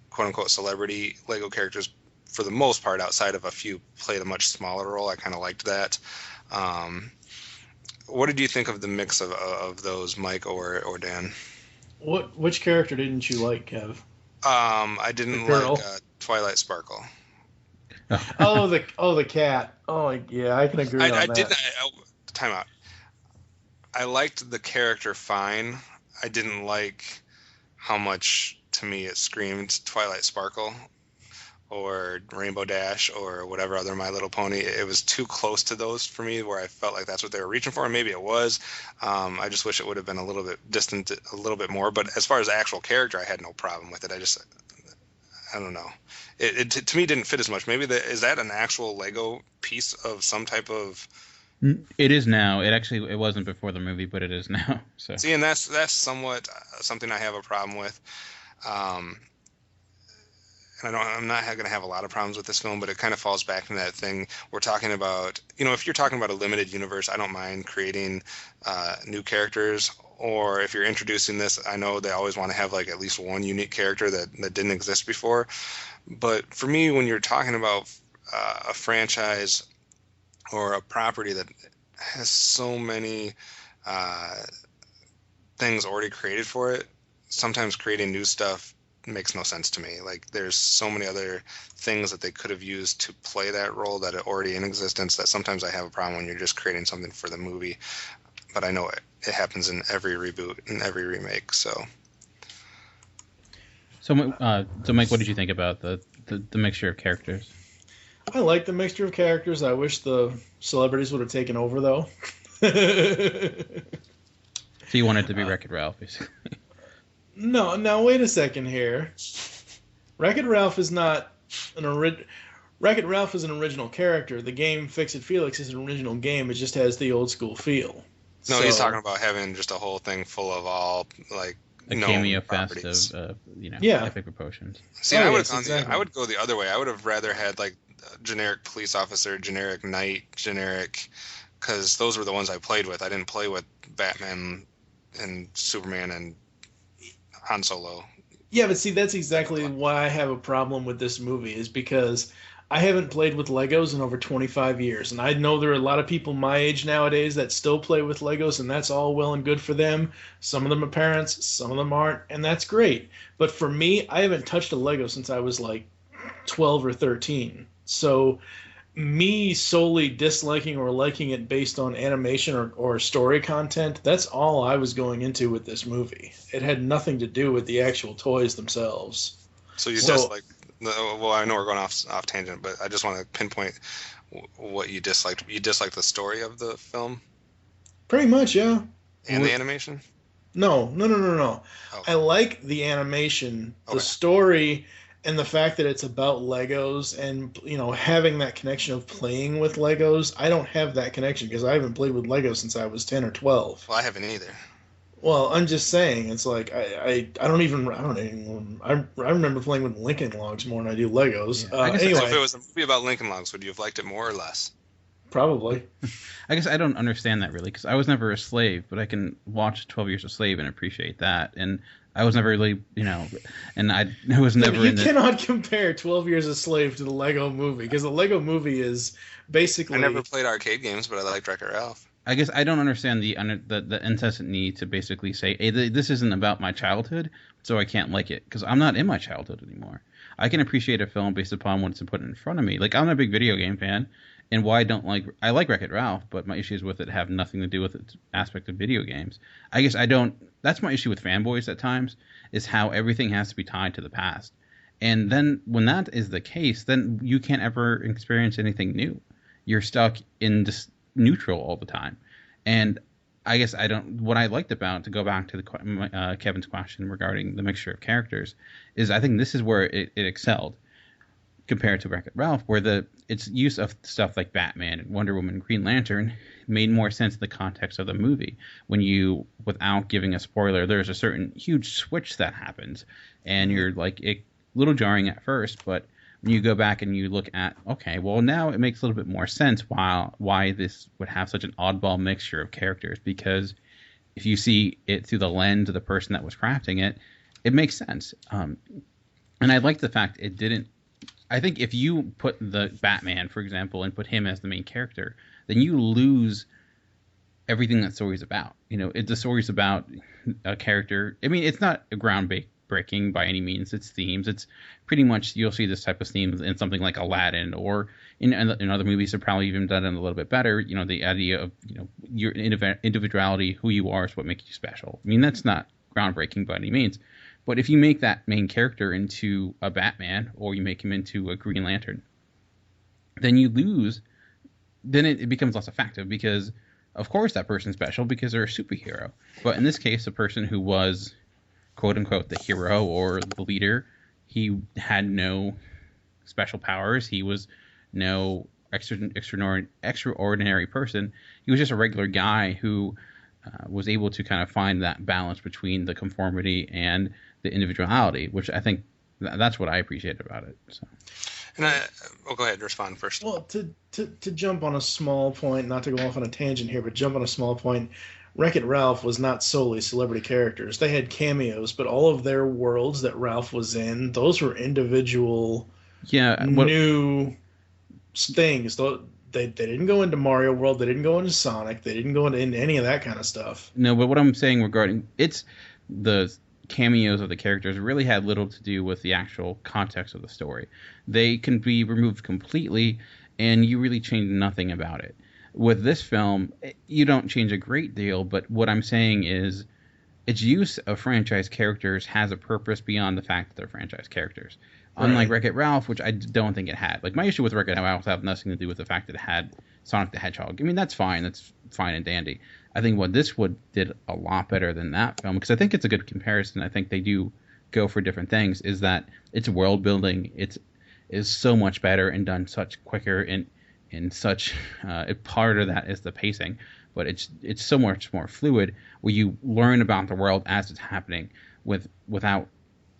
quote-unquote celebrity Lego characters, for the most part, outside of a few, played a much smaller role. I kind of liked that. What did you think of the mix of those, Mike or Dan? Which character didn't you like, Kev? I didn't like Twilight Sparkle. the cat. Oh yeah, I can agree on that. Time out. I liked the character fine. I didn't like how much to me it screamed Twilight Sparkle or Rainbow Dash or whatever other My Little Pony. It was too close to those for me where I felt like that's what they were reaching for, and maybe it was. I just wish it would have been a little bit distant, a little bit more. But as far as the actual character, I had no problem with it. I don't know. It to me didn't fit as much. Maybe is that an actual Lego piece of some type of... It is now. It wasn't before the movie, but it is now. So see, and that's somewhat something I have a problem with. And I'm not going to have a lot of problems with this film, but it kind of falls back into that thing we're talking about. If you're talking about a limited universe, I don't mind creating new characters. Or if you're introducing this, I know they always want to have like at least one unique character that didn't exist before. But for me, when you're talking about a franchise or a property that has so many things already created for it, sometimes creating new stuff makes no sense to me. Like there's so many other things that they could have used to play that role that are already in existence that sometimes I have a problem when you're just creating something for the movie. But I know it happens in every reboot and every remake. So Mike, what did you think about the mixture of characters? I like the mixture of characters. I wish the celebrities would have taken over, though. So you wanted it to be Wreck-It Ralph, basically. No, now wait a second here. Wreck-It Ralph is not Wreck-It Ralph is an original character. The game Fix-It Felix is an original game. It just has the old school feel. No, he's talking about having just a whole thing full of all like a cameo fest of epic proportions. See, I would go the other way. I would have rather had like generic police officer, generic knight, generic, because those were the ones I played with. I didn't play with Batman and Superman and Han Solo. Yeah, but see, that's exactly why I have a problem with this movie, is because I haven't played with Legos in over 25 years, and I know there are a lot of people my age nowadays that still play with Legos, and that's all well and good for them. Some of them are parents, some of them aren't, and that's great. But for me, I haven't touched a Lego since I was like 12 or 13. So me solely disliking or liking it based on animation or story content, that's all I was going into with this movie. It had nothing to do with the actual toys themselves. So you dislike... Well, I know we're going off tangent, but I just want to pinpoint what you disliked. You disliked the story of the film? Pretty much, yeah. And the animation? No. Oh. I like the animation, the story, and the fact that it's about Legos and, having that connection of playing with Legos. I don't have that connection because I haven't played with Legos since I was 10 or 12. Well, I haven't either. Well, I'm just saying, it's like I remember playing with Lincoln Logs more than I do Legos. Yeah. Anyway, if it was a movie about Lincoln Logs, would you have liked it more or less? Probably. I guess I don't understand that really, because I was never a slave, but I can watch 12 Years a Slave and appreciate that. And I was never really, and I was never You cannot compare 12 Years a Slave to the Lego movie, because the Lego movie is basically... I never played arcade games, but I liked Wreck-It Ralph. I guess I don't understand the incessant need to basically say, hey, this isn't about my childhood, so I can't like it, because I'm not in my childhood anymore. I can appreciate a film based upon what's put in front of me. Like, I'm a big video game fan, and I like Wreck-It Ralph, but my issues with it have nothing to do with its aspect of video games. I guess that's my issue with fanboys at times, is how everything has to be tied to the past. And then when that is the case, then you can't ever experience anything new. You're stuck in this neutral all the time. And I guess what I liked about, to go back to Kevin's question regarding the mixture of characters, is I think this is where it excelled compared to Wreck-It Ralph, where its use of stuff like Batman and Wonder Woman and Green Lantern made more sense in the context of the movie. When you, without giving a spoiler, there's a certain huge switch that happens, and you're like, a little jarring at first, but when you go back and you look at, okay, well, now it makes a little bit more sense why this would have such an oddball mixture of characters, because if you see it through the lens of the person that was crafting it, it makes sense. And I like the fact it didn't. I think if you put the Batman, for example, and put him as the main character, then you lose everything that story's about. The story's about a character. I mean, it's not a groundbreaking by any means. It's themes. It's pretty much, you'll see this type of themes in something like Aladdin, or in other movies have probably even done it a little bit better. The idea of your individuality, who you are, is what makes you special. I mean, that's not groundbreaking by any means, But if you make that main character into a Batman or you make him into a Green Lantern, then you lose. Then it becomes less effective because, of course, that person's special because they're a superhero. But in this case, a person who was, quote unquote, the hero or the leader, he had no special powers. He was no extraordinary person. He was just a regular guy who was able to kind of find that balance between the conformity and the individuality, which I think that's what I appreciate about it. So. And go ahead, respond first. Well, to jump on a small point, not to go off on a tangent here, but jump on a small point, Wreck-It Ralph was not solely celebrity characters. They had cameos, but all of their worlds that Ralph was in, those were individual new things. They didn't go into Mario World, they didn't go into Sonic, they didn't go into any of that kind of stuff. No, but what I'm saying regarding it's the cameos of the characters really had little to do with the actual context of the story. They can be removed completely and you really change nothing about it. With this film, you don't change a great deal, but what I'm saying is its use of franchise characters has a purpose beyond the fact that they're franchise characters. Right. Unlike Wreck-It Ralph, which I don't think it had. Like, my issue with Wreck-It Ralph have nothing to do with the fact that it had Sonic the Hedgehog. I mean, that's fine. That's fine and dandy. I think what this did a lot better than that film, because I think it's a good comparison. I think they do go for different things, is that its world building is so much better and done such quicker and such part of that is the pacing, but it's so much more fluid where you learn about the world as it's happening without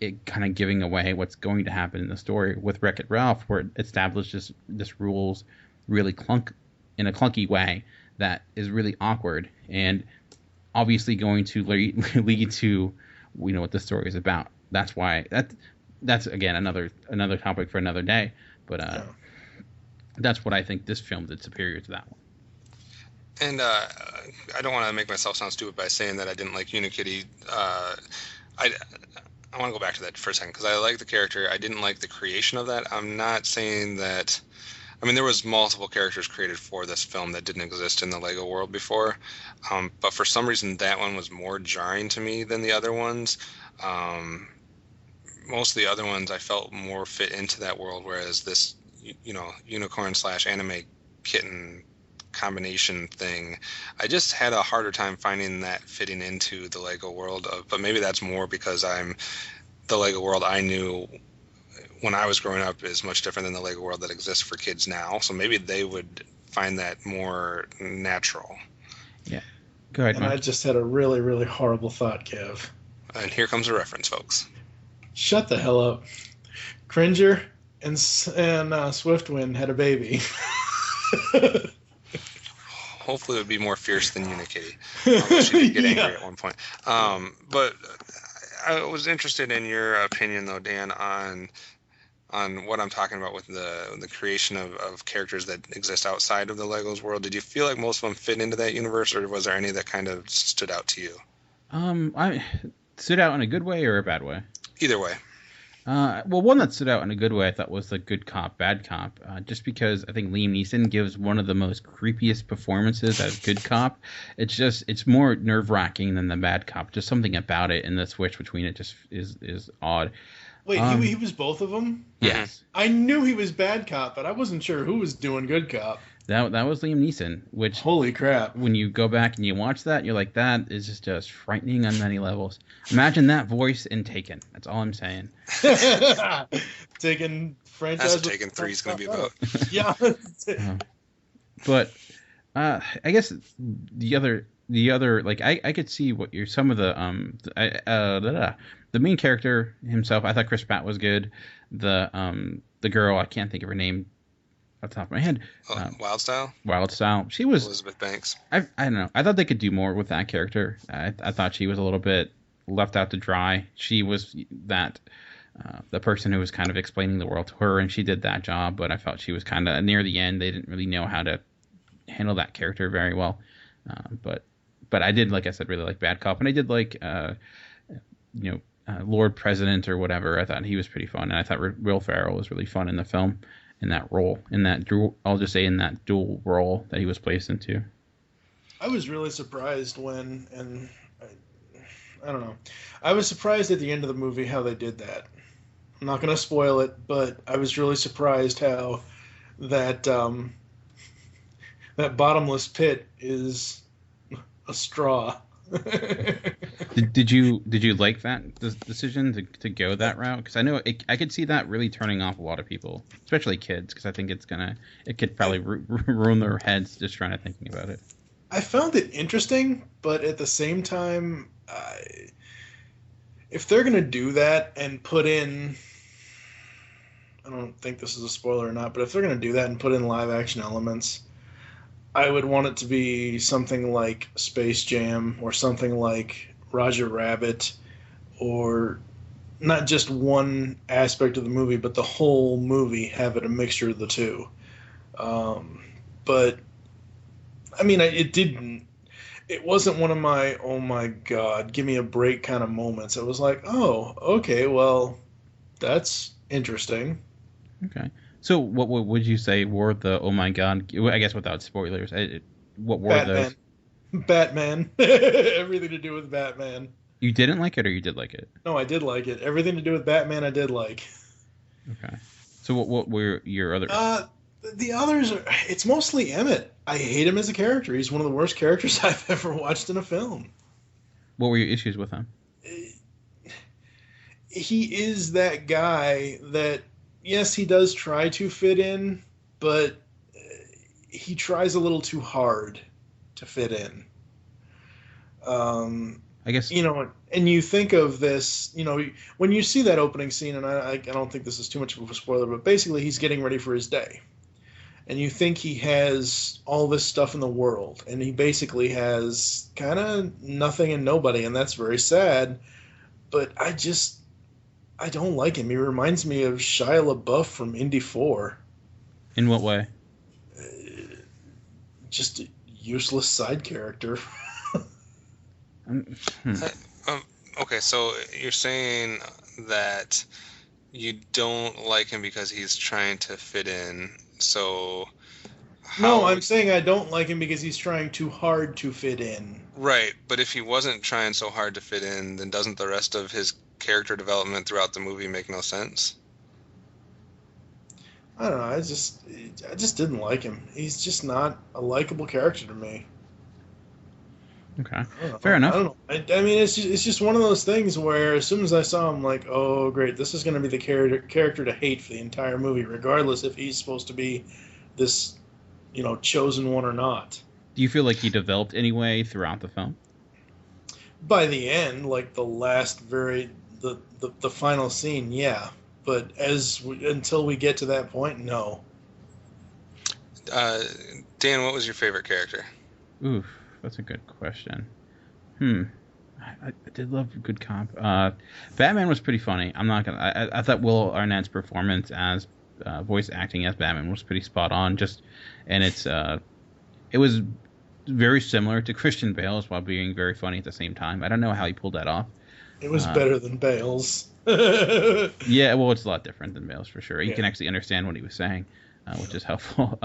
it kind of giving away what's going to happen in the story. With Wreck-It Ralph, where it establishes this rules really in a clunky way that is really awkward and obviously going to lead to what the story is about. That's why that's again another topic for another day, but that's what I think this film did superior to that one. And I don't want to make myself sound stupid by saying that I didn't like Unikitty. I want to go back to that for a second because I like the character. I didn't like the creation of that. I'm not saying that. I mean, there was multiple characters created for this film that didn't exist in the Lego world before, but for some reason that one was more jarring to me than the other ones. Most of the other ones I felt more fit into that world, whereas this, unicorn/anime kitten combination thing, I just had a harder time finding that fitting into the Lego world. But maybe that's more because the Lego world I knew when I was growing up is much different than the Lego world that exists for kids now. So maybe they would find that more natural. Yeah. Go ahead, and Mike. I just had a really, really horrible thought, Kev. And here comes a reference, folks. Shut the hell up. Cringer and Swiftwind had a baby. Hopefully it would be more fierce than Unikitty. Although she did get angry at one point. But I was interested in your opinion, though, Dan, on what I'm talking about with the creation of characters that exist outside of the Legos world. Did you feel like most of them fit into that universe, or was there any that kind of stood out to you? I stood out in a good way or a bad way? Either way. Well, one that stood out in a good way I thought was the good cop, bad cop, just because I think Liam Neeson gives one of the most creepiest performances as good cop. It's more nerve-wracking than the bad cop. Just something about it, and the switch between it just is odd. Wait, he was both of them? Yes. I knew he was bad cop, but I wasn't sure who was doing good cop. That was Liam Neeson, which... Holy crap. When you go back and you watch that, you're like, that is just frightening on many levels. Imagine that voice in Taken. That's all I'm saying. Taken franchise... That's what Taken 3 is going to be about. Yeah. But I guess the other like I could see what some of the main character himself. I thought Chris Pratt was good. The girl, I can't think of her name off the top of my head. Wildstyle. She was Elizabeth Banks. I don't know. I thought they could do more with that character. I thought she was a little bit left out to dry. She was that the person who was kind of explaining the world to her, and she did that job. But I felt she was kind of near the end. They didn't really know how to handle that character very well. But I did, like I said, really like Bad Cop, and I did like Lord President or whatever. I thought he was pretty fun, and I thought Will Ferrell was really fun in the film. In that role, in that dual role that he was placed into. I was really surprised when, and I don't know. I was surprised at the end of the movie how they did that. I'm not going to spoil it, but I was really surprised how that that bottomless pit is a straw. Did you like that decision to go that route? Because I know I could see that really turning off a lot of people, especially kids, because I think it could probably ruin their heads just trying to thinking about it. I found it interesting, but at the same time, if they're going to do that and put in, I don't think this is a spoiler or not, but if they're going to do that and put in live action elements, I would want it to be something like Space Jam or something like Roger Rabbit, or not just one aspect of the movie, but the whole movie, have it a mixture of the two. But I mean, it wasn't one of my, oh my God, give me a break kind of moments. It was like, oh, okay, well, that's interesting. Okay. So what would you say were the, oh my God, I guess without spoilers, what were Batman. those? Batman. Everything to do with Batman. You didn't like it, or you did like it? No, I did like it. Everything to do with Batman I did like. Okay. So what were your other... The others are, it's mostly Emmett. I hate him as a character. He's one of the worst characters I've ever watched in a film. What were your issues with him? He is that guy that, yes, he does try to fit in, but he tries a little too hard to fit in. I guess... You know, and you think of this, you know, when you see that opening scene, and I don't think this is too much of a spoiler, but basically he's getting ready for his day. And you think he has all this stuff in the world, and he basically has kind of nothing and nobody, and that's very sad. But I don't like him. He reminds me of Shia LaBeouf from Indy 4. In what way? Just a useless side character. Okay, so you're saying that you don't like him because he's trying to fit in. So no, I'm saying I don't like him because he's trying too hard to fit in. Right, but if he wasn't trying so hard to fit in, then doesn't the rest of his character development throughout the movie make no sense? I don't know. I just didn't like him. He's just not a likable character to me. Okay, fair enough. I don't know. I mean, it's just one of those things where as soon as I saw him, like, oh, great, this is going to be the character to hate for the entire movie, regardless if he's supposed to be this, you know, chosen one or not. Do you feel like he developed anyway throughout the film? By the end, like the last the final scene, yeah. But until we get to that point, no. Dan, what was your favorite character? Oof. That's a good question. I did love Good Cop. Batman was pretty funny. I'm not gonna. I thought Will Arnett's performance as voice acting as Batman was pretty spot on. And it was very similar to Christian Bale's while being very funny at the same time. I don't know how he pulled that off. It was better than Bale's. Yeah, well, it's a lot different than Bale's for sure. You can actually understand what he was saying, which is helpful.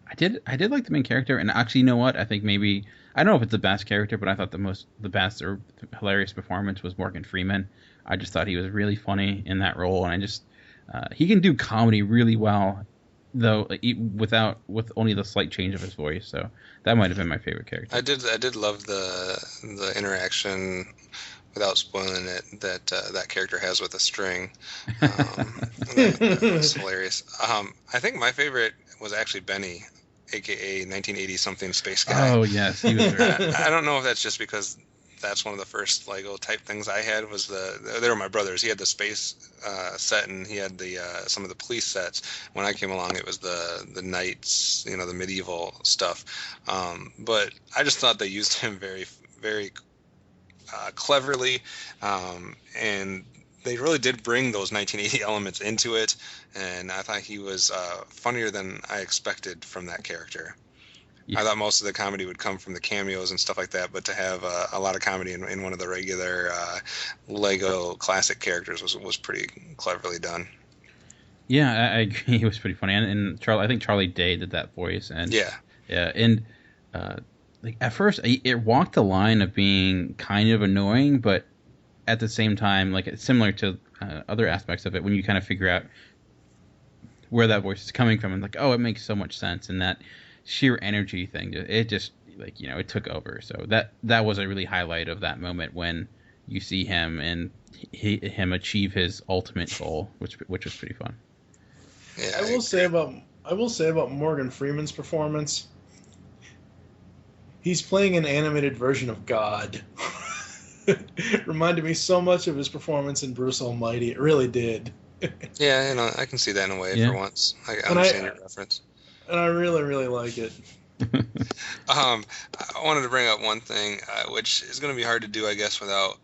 I did like the main character, and actually, you know what? I think maybe, I don't know if it's the best character, but I thought the best or hilarious performance was Morgan Freeman. I just thought he was really funny in that role, and he can do comedy really well, though with only the slight change of his voice. So that might have been my favorite character. I did love the interaction, without spoiling it, that character has with a string. That was hilarious. I think my favorite was actually Benny, aka 1980 something space guy. Oh yes, he was great. I don't know if that's just because that's one of the first Lego type things I had. Was they were my brothers. He had the space set, and he had the some of the police sets. When I came along, it was the knights, you know, the medieval stuff. But I just thought they used him very, very cleverly, and they really did bring those 1980 elements into it, and I thought he was funnier than I expected from that character. Yeah. I thought most of the comedy would come from the cameos and stuff like that, but to have a lot of comedy in one of the regular Lego classic characters was pretty cleverly done. Yeah, I agree. He was pretty funny, and Charlie, I think Charlie Day did that voice, and yeah, and like at first it walked the line of being kind of annoying, but at the same time, like it's similar to other aspects of it when you kind of figure out where that voice is coming from and like, oh, it makes so much sense, and that sheer energy thing, it just like, you know, it took over. So that was a really highlight of that moment when you see him and him achieve his ultimate goal, which was pretty fun. Yeah, I will say about Morgan Freeman's performance, he's playing an animated version of God. It reminded me so much of his performance in Bruce Almighty. It really did. Yeah, you know, I can see that in a way for once. I understand your reference. And I really, really like it. I wanted to bring up one thing, which is going to be hard to do, I guess, without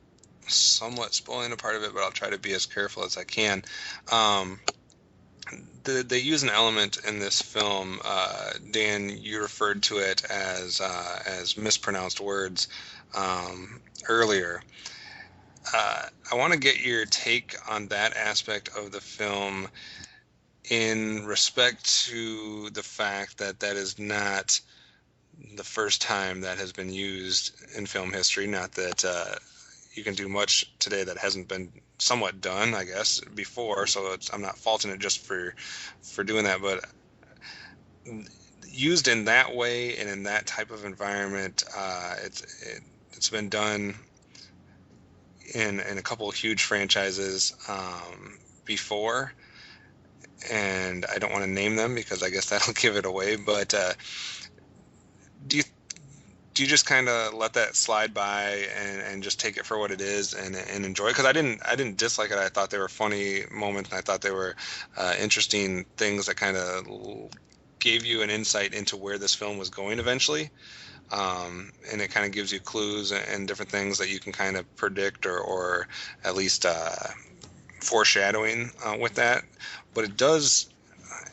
somewhat spoiling a part of it, but I'll try to be as careful as I can. They use an element in this film. Dan, you referred to it as mispronounced words earlier. I want to get your take on that aspect of the film in respect to the fact that is not the first time that has been used in film history. Not that you can do much today that hasn't been somewhat done, I guess, before. So I'm not faulting it just for doing that, but used in that way and in that type of environment, it's been done in a couple of huge franchises before, and I don't want to name them because I guess that'll give it away. But do you just kind of let that slide by and just take it for what it is and enjoy it? Because I didn't dislike it. I thought they were funny moments, and I thought they were interesting things that kind of gave you an insight into where this film was going eventually. And it kind of gives you clues and different things that you can kind of predict or at least foreshadowing with that. But it does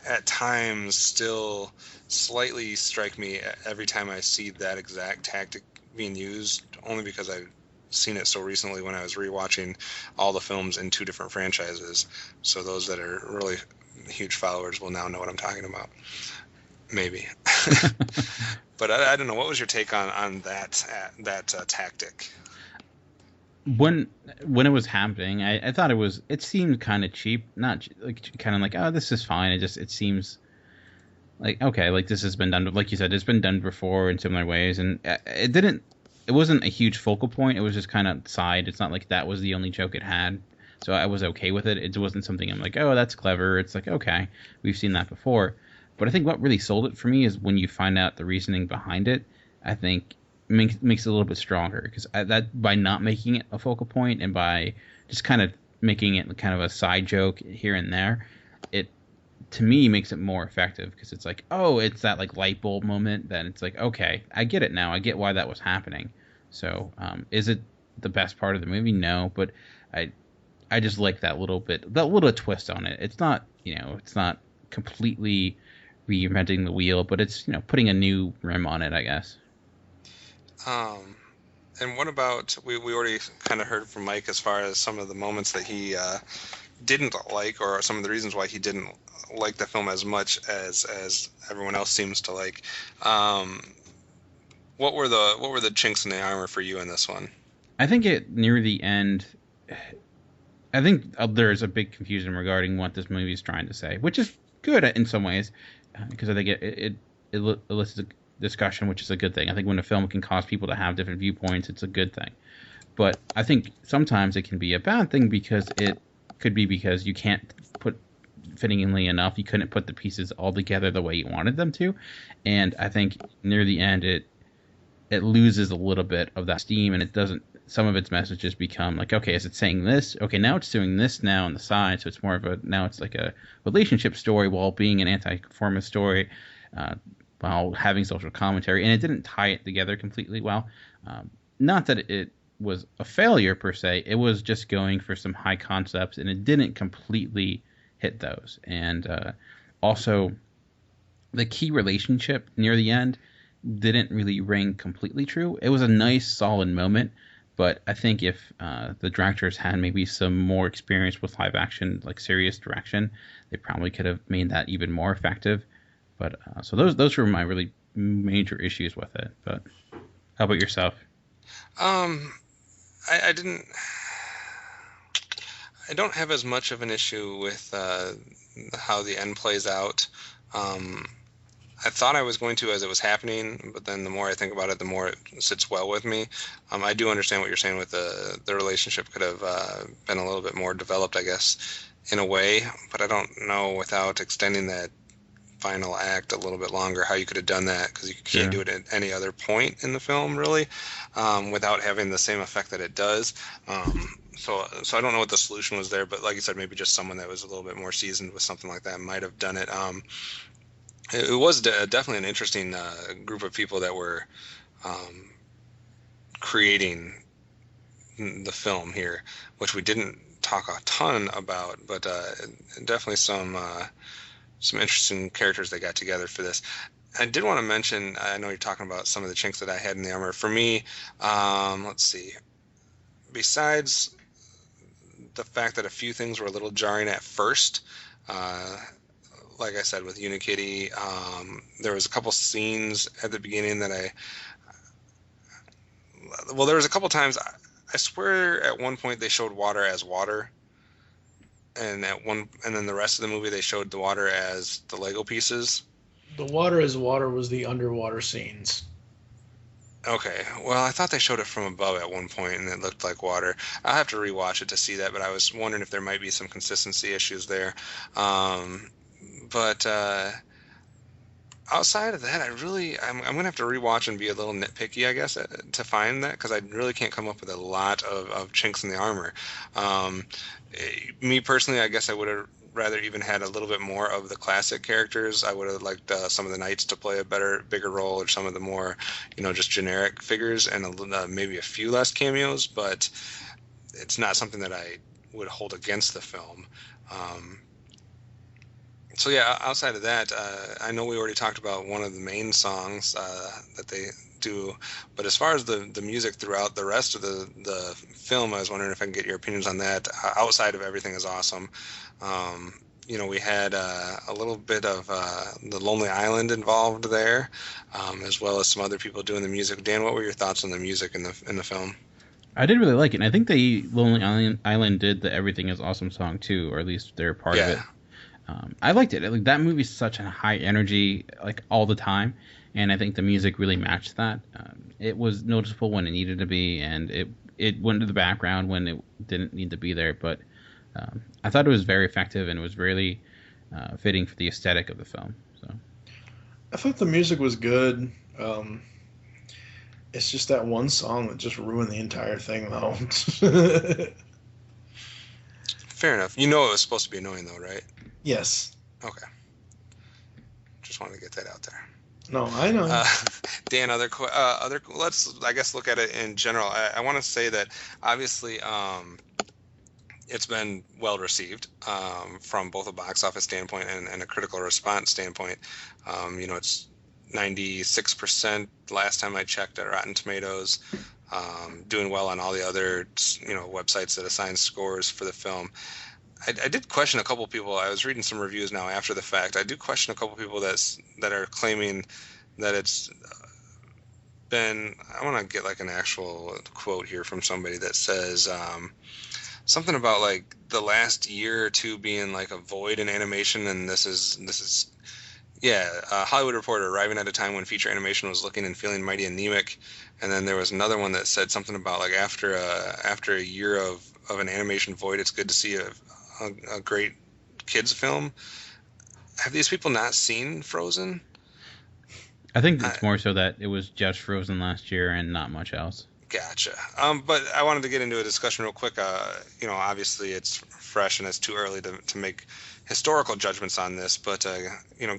at times still slightly strike me every time I see that exact tactic being used, only because I've seen it so recently when I was rewatching all the films in two different franchises. So those that are really huge followers will now know what I'm talking about. Maybe. But I don't know. What was your take on that tactic? When it was happening, I thought it seemed kind of cheap, not like kind of like, oh, this is fine. It seems like, okay, like this has been done, like you said, it's been done before in similar ways, and it wasn't a huge focal point. It was just kind of side. It's not like that was the only joke it had, so I was okay with it. It wasn't something I'm like, oh, that's clever. It's like, okay, we've seen that before. But I think what really sold it for me is when you find out the reasoning behind it. I think makes it a little bit stronger, because that by not making it a focal point and by just kind of making it kind of a side joke here and there, it to me makes it more effective, because it's like, oh, it's that like light bulb moment. Then it's like, okay, I get it now. I get why that was happening. So is it the best part of the movie? No, but I just like that little twist on it. It's not, it's not completely reinventing the wheel, but it's, putting a new rim on it, I guess. And what about, we already kind of heard from Mike as far as some of the moments that he didn't like, or some of the reasons why he didn't like the film as much as everyone else seems to like. What were the chinks in the armor for you in this one? I think near the end, I think there's a big confusion regarding what this movie is trying to say, which is good in some ways, because I think it elicits a discussion, which is a good thing. I think when a film can cause people to have different viewpoints, it's a good thing. But I think sometimes it can be a bad thing, because it could be because you can't put fittingly enough. You couldn't put the pieces all together the way you wanted them to. And I think near the end, it loses a little bit of that steam, and it doesn't. Some of its messages become like, okay, is it saying this? Okay, now it's doing this now on the side, so it's more of now it's like a relationship story while being an anti-conformist story, while having social commentary, and it didn't tie it together completely well. Not that it was a failure per se, it was just going for some high concepts, and it didn't completely hit those. And also, the key relationship near the end didn't really ring completely true. It was a nice, solid moment, but I think if the directors had maybe some more experience with live action, like serious direction, they probably could have made that even more effective. But so those were my really major issues with it. But how about yourself? I don't have as much of an issue with how the end plays out. I thought I was going to as it was happening, but then the more I think about it, the more it sits well with me. I do understand what you're saying with the relationship could have been a little bit more developed, I guess, in a way, but I don't know without extending that final act a little bit longer how you could have done that, because you can't do it at any other point in the film, really, without having the same effect that it does. So I don't know what the solution was there, but like you said, maybe just someone that was a little bit more seasoned with something like that might have done it. It was definitely an interesting group of people that were creating the film here, which we didn't talk a ton about, but definitely some interesting characters they got together for this. I did want to mention, I know you're talking about some of the chinks that I had in the armor. For me, let's see, besides the fact that a few things were a little jarring at first, like I said, with Unikitty, there was a couple scenes at the beginning that there was a couple times, I swear at one point they showed water as water, and then the rest of the movie they showed the water as the Lego pieces. The water as water was the underwater scenes. Okay, well, I thought they showed it from above at one point, and it looked like water. I'll have to rewatch it to see that, but I was wondering if there might be some consistency issues there. But outside of that, I'm going to have to rewatch and be a little nitpicky, I guess, to find that, because I really can't come up with a lot of chinks in the armor. Me personally, I guess I would have rather even had a little bit more of the classic characters. I would have liked some of the knights to play a bigger role, or some of the more, just generic figures, and maybe a few less cameos, but it's not something that I would hold against the film. So yeah, outside of that, I know we already talked about one of the main songs that they do, but as far as the music throughout the rest of the film, I was wondering if I can get your opinions on that. Outside of everything is awesome. We had a little bit of the Lonely Island involved there, as well as some other people doing the music. Dan, what were your thoughts on the music in the film? I did really like it, and I think the Lonely Island did the Everything is Awesome song too, or at least they're part of it. I liked it. Like, that movie's such a high energy, like, all the time, and I think the music really matched that. It was noticeable when it needed to be, and it went to the background when it didn't need to be there, but I thought it was very effective, and it was really fitting for the aesthetic of the film. So I thought the music was good. It's just that one song that just ruined the entire thing, though. Fair enough. You know it was supposed to be annoying, though, right? Yes. Okay. Just wanted to get that out there. No, I know. Dan, let's, I guess, look at it in general. I want to say that obviously it's been well received from both a box office standpoint and a critical response standpoint. It's 96% last time I checked at Rotten Tomatoes, doing well on all the other websites that assign scores for the film. I did question a couple people. I was reading some reviews now after the fact. I do question a couple people that are claiming that it's been. I want to get like an actual quote here from somebody that says something about like the last year or two being like a void in animation, and this is a Hollywood Reporter arriving at a time when feature animation was looking and feeling mighty anemic. And then there was another one that said something about like after a year of an animation void, it's good to see a great kids film. Have these people not seen Frozen? I think it's more so that it was just Frozen last year and not much else. Gotcha. But I wanted to get into a discussion real quick. Obviously it's fresh and it's too early to make historical judgments on this, but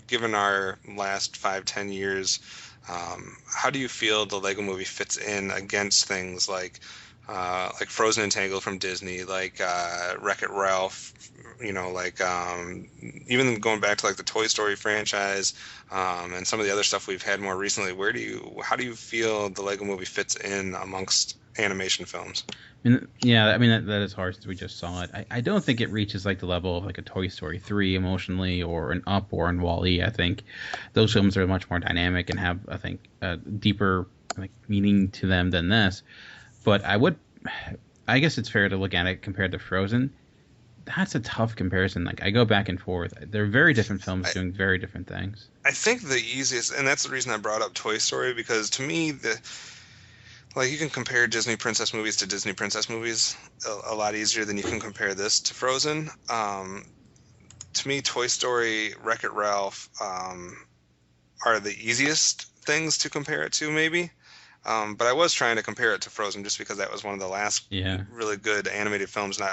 given our last 5-10 years, how do you feel the Lego Movie fits in against things like Frozen and Tangled from Disney, like Wreck-It Ralph, even going back to like the Toy Story franchise, and some of the other stuff we've had more recently? How do you feel the Lego Movie fits in amongst animation films. That is hard since we just saw it. I don't think it reaches like the level of like a Toy Story 3 emotionally, or an Up, or an WALL-E. I think those films are much more dynamic and have, I think, a deeper like meaning to them than this. But I guess it's fair to look at it compared to Frozen. That's a tough comparison. Like, I go back and forth. They're very different films doing very different things. I think the easiest, and that's the reason I brought up Toy Story, because to me, you can compare Disney princess movies to Disney princess movies a lot easier than you can compare this to Frozen. To me, Toy Story, Wreck-It Ralph are the easiest things to compare it to, maybe. But I was trying to compare it to Frozen just because that was one of the last really good animated films. And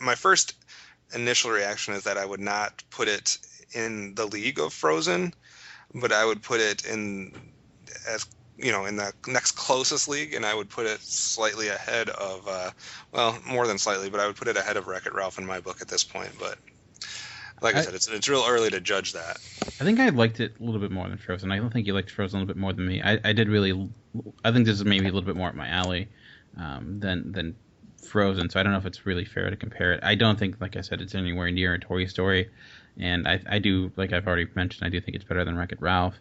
my first initial reaction is that I would not put it in the league of Frozen, but I would put it in the next closest league, and I would put it slightly ahead of, more than slightly, but I would put it ahead of Wreck-It Ralph in my book at this point. But like I said, it's real early to judge that. I think I liked it a little bit more than Frozen. I don't think you liked Frozen a little bit more than me. I think this is maybe a little bit more up my alley than Frozen, so I don't know if it's really fair to compare it. I don't think, like I said, it's anywhere near a Toy Story, and I do, like I've already mentioned, I do think it's better than Wreck-It Ralph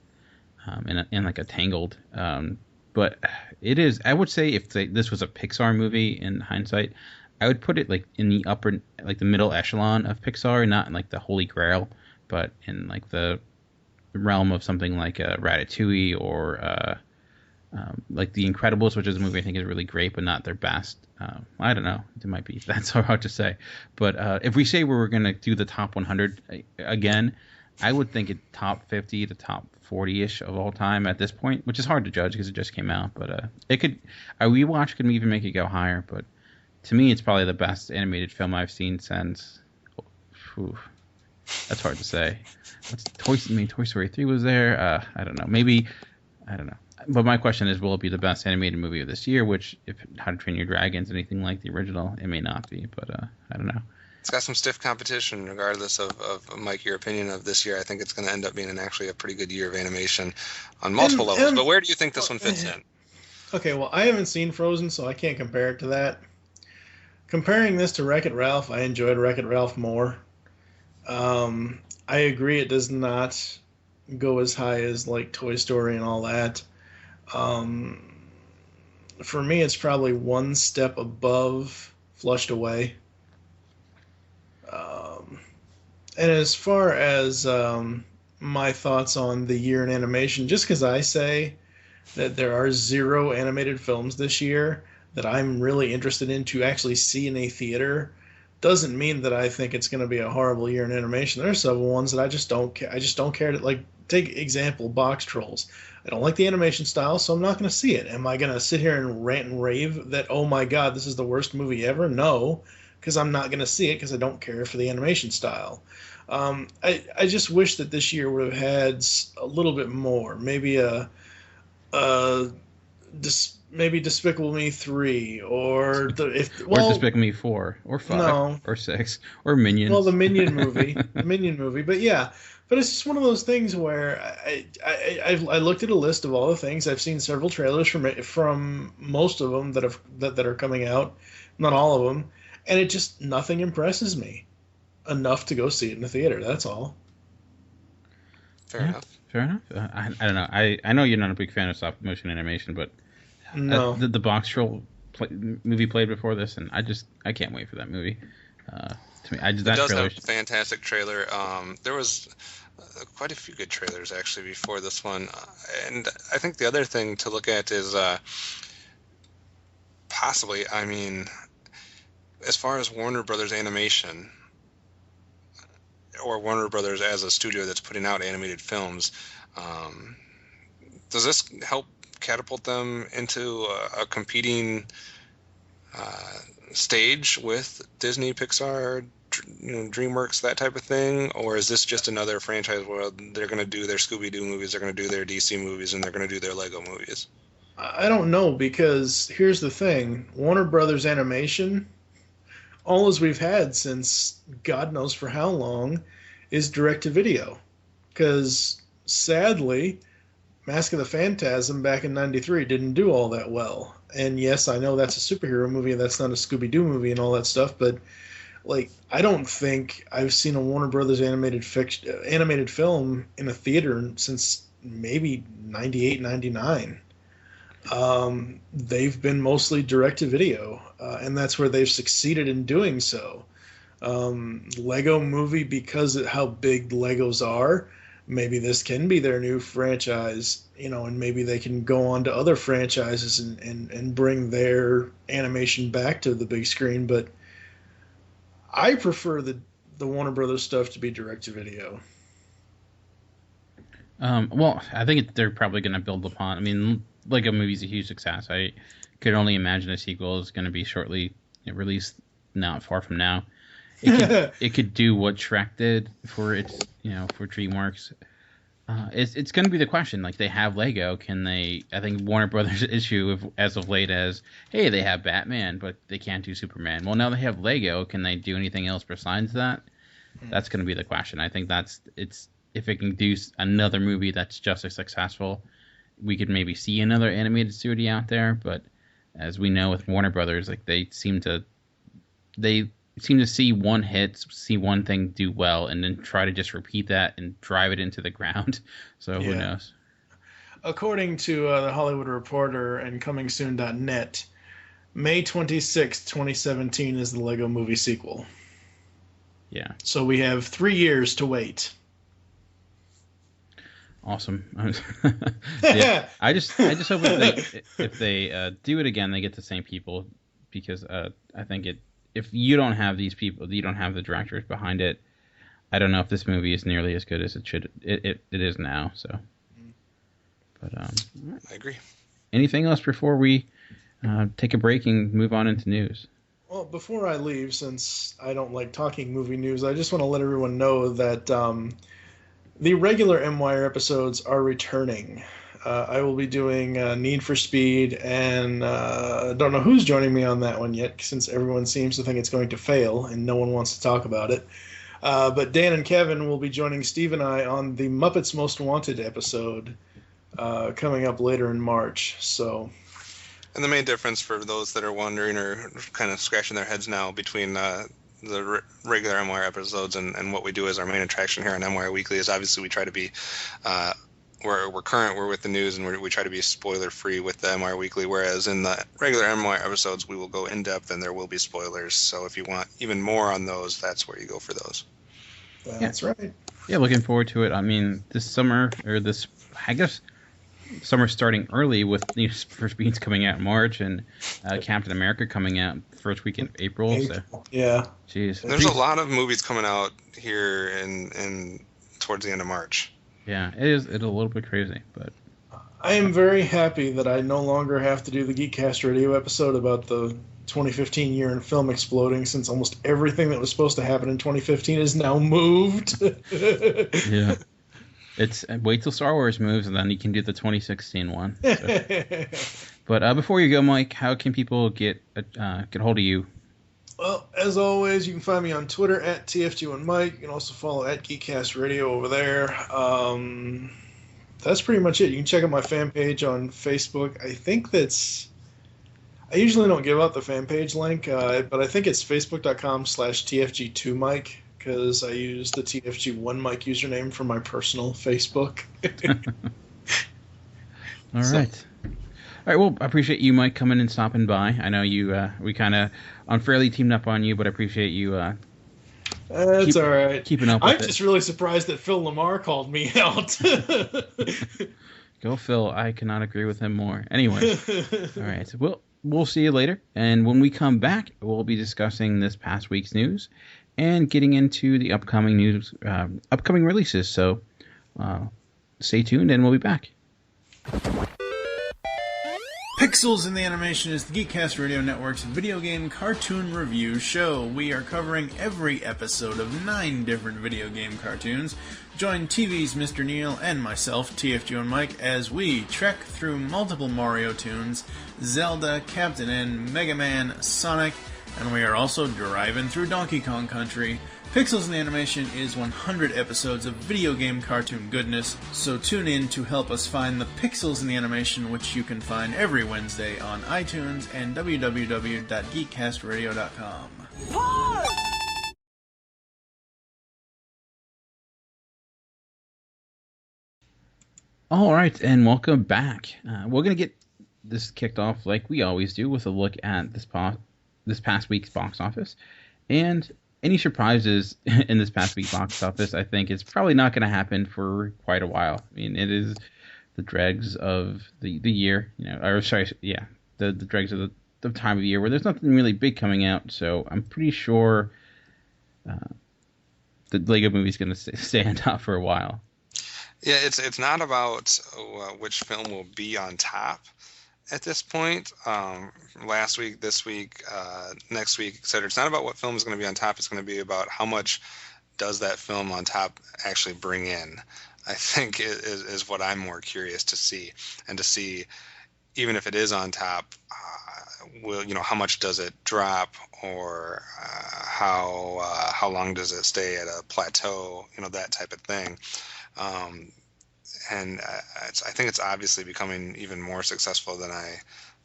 and like a Tangled. But it is, I would say, if this was a Pixar movie in hindsight, I would put it like in the upper, like the middle echelon of Pixar, not in like the Holy Grail, but in like the realm of something like Ratatouille or like The Incredibles, which is a movie I think is really great, but not their best. I don't know. It might be. That's hard to say. But if we say we were going to do the top 100 again, I would think it top 50 to top 40-ish of all time at this point, which is hard to judge because it just came out. But it could, a rewatch could even make it go higher. But to me, it's probably the best animated film I've seen since. That's hard to say. Toy Story 3 was there. I don't know. Maybe, I don't know. But my question is, will it be the best animated movie of this year? Which, if How to Train Your Dragon is anything like the original, it may not be. But I don't know. It's got some stiff competition, regardless of Mike, your opinion of this year. I think it's going to end up being actually a pretty good year of animation on multiple levels. But where do you think this one fits in? Okay, well, I haven't seen Frozen, so I can't compare it to that. Comparing this to Wreck-It Ralph, I enjoyed Wreck-It Ralph more. I agree it does not go as high as like Toy Story and all that. For me, it's probably one step above Flushed Away. And as far as my thoughts on the year in animation, just because I say that there are 0 animated films this year that I'm really interested in to actually see in a theater, doesn't mean that I think it's going to be a horrible year in animation. There are several ones that I just don't care. I just don't care to, like, take example, Box Trolls. I don't like the animation style, so I'm not going to see it. Am I going to sit here and rant and rave that, oh my God, this is the worst movie ever? No, because I'm not going to see it because I don't care for the animation style. I just wish that this year would have had a little bit more. Maybe maybe Despicable Me 3 or Despicable Me 4 or 5 or 6 or Minions. Well, the Minion movie, But yeah, but it's just one of those things where I looked at a list of all the things. I've seen several trailers from most of them that are coming out, not all of them, and it just nothing impresses me enough to go see it in the theater. That's all. Fair enough. I don't know. I know you're not a big fan of stop motion animation, but no. The Box Troll movie played before this, and I can't wait for that movie. To me, it does have a fantastic trailer. There was quite a few good trailers actually before this one, and I think the other thing to look at is possibly, I mean, as far as Warner Brothers Animation, or Warner Brothers as a studio that's putting out animated films, does this help catapult them into a competing stage with Disney, Pixar, DreamWorks, that type of thing? Or is this just another franchise where they're going to do their Scooby-Doo movies, they're going to do their DC movies, and they're going to do their Lego movies? I don't know, because here's the thing. Warner Brothers Animation, all as we've had since God knows for how long, is direct-to-video. Because, sadly, Mask of the Phantasm back in '93 didn't do all that well. And yes, I know that's a superhero movie, that's not a Scooby-Doo movie and all that stuff, but like, I don't think I've seen a Warner Brothers animated film in a theater since maybe 98, 99. They've been mostly direct-to-video, and that's where they've succeeded in doing so. Lego Movie, because of how big Legos are, maybe this can be their new franchise, and maybe they can go on to other franchises and bring their animation back to the big screen. But I prefer the Warner Brothers stuff to be direct-to-video. Well, I think they're probably going to build upon. I mean, Lego Movie's a huge success. I could only imagine a sequel is going to be shortly released, not far from now. It could do what Shrek did for its, for DreamWorks. It's going to be the question. Like, they have Lego, can they? I think Warner Brothers' issue as of late as, hey, they have Batman, but they can't do Superman. Well, now they have Lego. Can they do anything else besides that? That's going to be the question. I think if it can do another movie that's just as successful, we could maybe see another animated studio out there. But as we know with Warner Brothers, like, they seem to see one hit, see one thing do well, and then try to just repeat that and drive it into the ground. So who knows? According to the Hollywood Reporter and comingsoon.net, May 26, 2017 is the Lego Movie sequel. Yeah. So we have 3 years to wait. Awesome. Yeah. I just hope if they do it again, they get the same people, because I think if you don't have these people, you don't have the directors behind it, I don't know if this movie is nearly as good as it is now. So, but I agree. Anything else before we take a break and move on into news? Well, before I leave, since I don't like talking movie news, I just want to let everyone know that the regular MWIRE episodes are returning. I will be doing Need for Speed, and don't know who's joining me on that one yet, since everyone seems to think it's going to fail, and no one wants to talk about it. But Dan and Kevin will be joining Steve and I on the Muppets Most Wanted episode coming up later in March. And the main difference for those that are wondering or kind of scratching their heads now between the regular MWIRE episodes and what we do as our main attraction here on MWIRE Weekly is obviously we try to be we're current, we're with the news, and we try to be spoiler free with the MWIRE Weekly, whereas in the regular MWIRE episodes we will go in depth and there will be spoilers. So if you want even more on those, that's where you go for those. That's right. Yeah, looking forward to it. I mean, this summer, I guess summer's starting early with Need for Speed's coming out in March and Captain America coming out first week in April. So. Yeah. Jeez. There's a lot of movies coming out here in towards the end of March. Yeah, it's a little bit crazy, but I am very happy that I no longer have to do the Geekcast Radio episode about the 2015 year in film exploding, since almost everything that was supposed to happen in 2015 is now moved. Yeah. It's wait till Star Wars moves, and then you can do the 2016 one. So. But before you go, Mike, how can people get hold of you? Well, as always, you can find me on Twitter at TFG1 Mike. You can also follow at Geekcast Radio over there. That's pretty much it. You can check out my fan page on Facebook. I usually don't give out the fan page link, but I think it's facebook.com/TFG2Mike, because I use the TFG1 Mike username for my personal Facebook. All right. All right, well, I appreciate you, Mike, coming and stopping by. I know we kind of unfairly teamed up on you, but I appreciate you. That's all right. Keeping up with it. I'm just really surprised that Phil Lamar called me out. Go, Phil. I cannot agree with him more. Anyway, all right. So we'll see you later, and when we come back, we'll be discussing this past week's news and getting into the upcoming news, upcoming releases. So stay tuned, and we'll be back. Pixels in the Animation is the Geekcast Radio Network's video game cartoon review show. We are covering every episode of 9 different video game cartoons. Join TV's Mr. Neil and myself, TFG1 Mike, as we trek through multiple Mario tunes, Zelda, Captain N, Mega Man, Sonic, And we are also driving through Donkey Kong Country. Pixels in the Animation is 100 episodes of video game cartoon goodness, so tune in to help us find the Pixels in the Animation, which you can find every Wednesday on iTunes and www.geekcastradio.com. All right, and welcome back. We're going to get this kicked off like we always do with a look at this past week's box office. And any surprises in this past week's box office, I think, is probably not going to happen for quite a while. I mean, it is the dregs of the year, the dregs of the time of year where there's nothing really big coming out. So I'm pretty sure the Lego Movie is going to stand out for a while. Yeah, it's not about which film will be on top at this point. Last week, this week, next week, etc. It's not about what film is going to be on top. It's going to be about how much does that film on top actually bring in. I think is what I'm more curious to see, and to see even if it is on top, how much does it drop, or how long does it stay at a plateau, that type of thing. And I think it's obviously becoming even more successful than I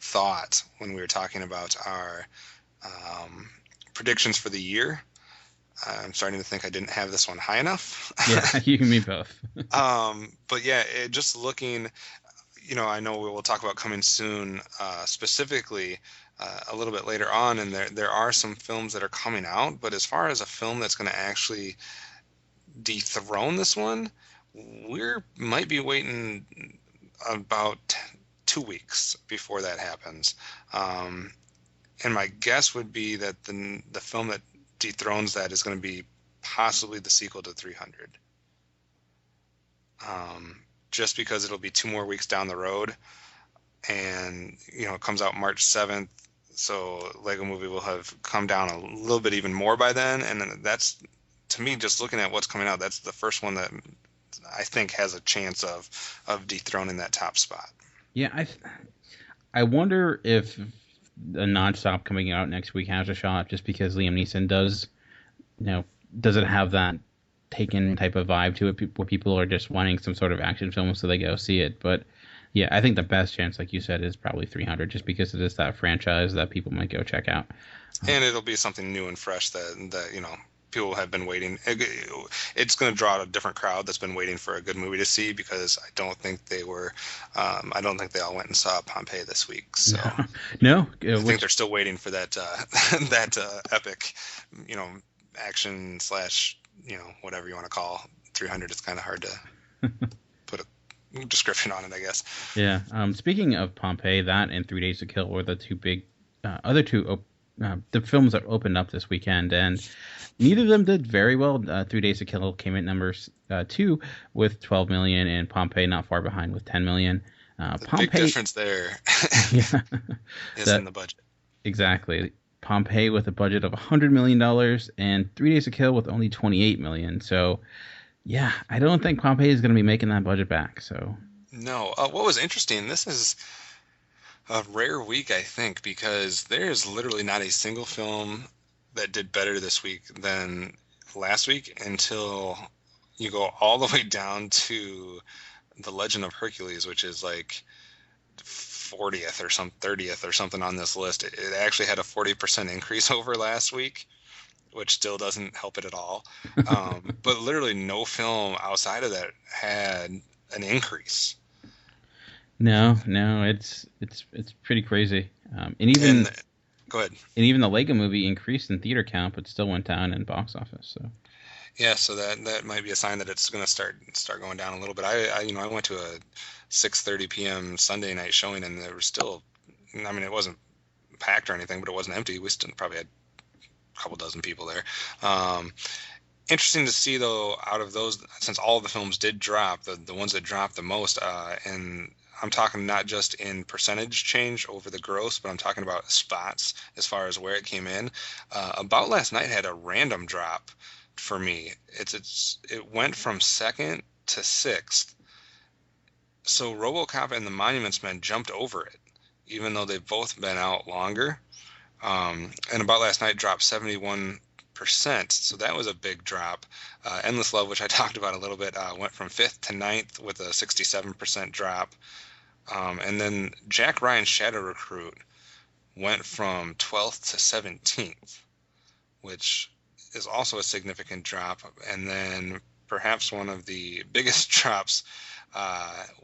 thought when we were talking about our predictions for the year. I'm starting to think I didn't have this one high enough. Yeah, you and me both. But yeah, just looking, I know we'll talk about coming soon specifically a little bit later on, and there are some films that are coming out, but as far as a film that's going to actually dethrone this one, we might be waiting about 2 weeks before that happens. And my guess would be that the film that dethrones that is going to be possibly the sequel to 300. Just because it'll be 2 more weeks down the road, and it comes out March 7th, so Lego Movie will have come down a little bit even more by then, and that's, to me, just looking at what's coming out, that's the first one that I think has a chance of dethroning that top spot. Yeah, I wonder if a nonstop coming out next week has a shot, just because Liam Neeson doesn't have that Taken type of vibe to it, where people are just wanting some sort of action film, so they go see it. But yeah, I think the best chance, like you said, is probably 300, just because it is that franchise that people might go check out. And it'll be something new and fresh that people have been waiting. It's going to draw a different crowd that's been waiting for a good movie to see, because I don't think they were. I don't think they all went and saw Pompeii this week. So no, I think they're still waiting for that epic, action / whatever you want to call 300. It's kind of hard to put a description on it, I guess. Yeah. Speaking of Pompeii, that and 3 Days to Kill were the two big other two the films that opened up this weekend, and neither of them did very well. 3 Days to Kill came in number 2 with 12 million, and Pompeii not far behind with 10 million. The big difference there is in the budget. Exactly. Pompeii with a budget of $100 million, and 3 Days to Kill with only $28 million. So, yeah, I don't think Pompeii is going to be making that budget back. So no. What was interesting, this is a rare week, I think, because there's literally not a single film that did better this week than last week, until you go all the way down to The Legend of Hercules, which is like 40th or 30th or something on this list. It actually had a 40% increase over last week, which still doesn't help it at all. But literally no film outside of that had an increase. No, it's pretty crazy. Go ahead. And even the Lego Movie increased in theater count, but still went down in box office. So yeah, so that might be a sign that it's going to start going down a little bit. I went to a 6:30 p.m. Sunday night showing, and there was still, it wasn't packed or anything, but it wasn't empty. We still probably had a couple dozen people there. Interesting to see, though, out of those, since all of the films did drop, the ones that dropped the most, and I'm talking not just in percentage change over the gross, but I'm talking about spots as far as where it came in. About Last Night had a random drop for me. It went from 2nd to 6th. So RoboCop and The Monuments Men jumped over it, even though they've both been out longer. And About Last Night dropped 71%, so that was a big drop. Endless Love, which I talked about a little bit, went from 5th to 9th with a 67% drop. And then Jack Ryan's Shadow Recruit went from 12th to 17th, which is also a significant drop. And then perhaps one of the biggest drops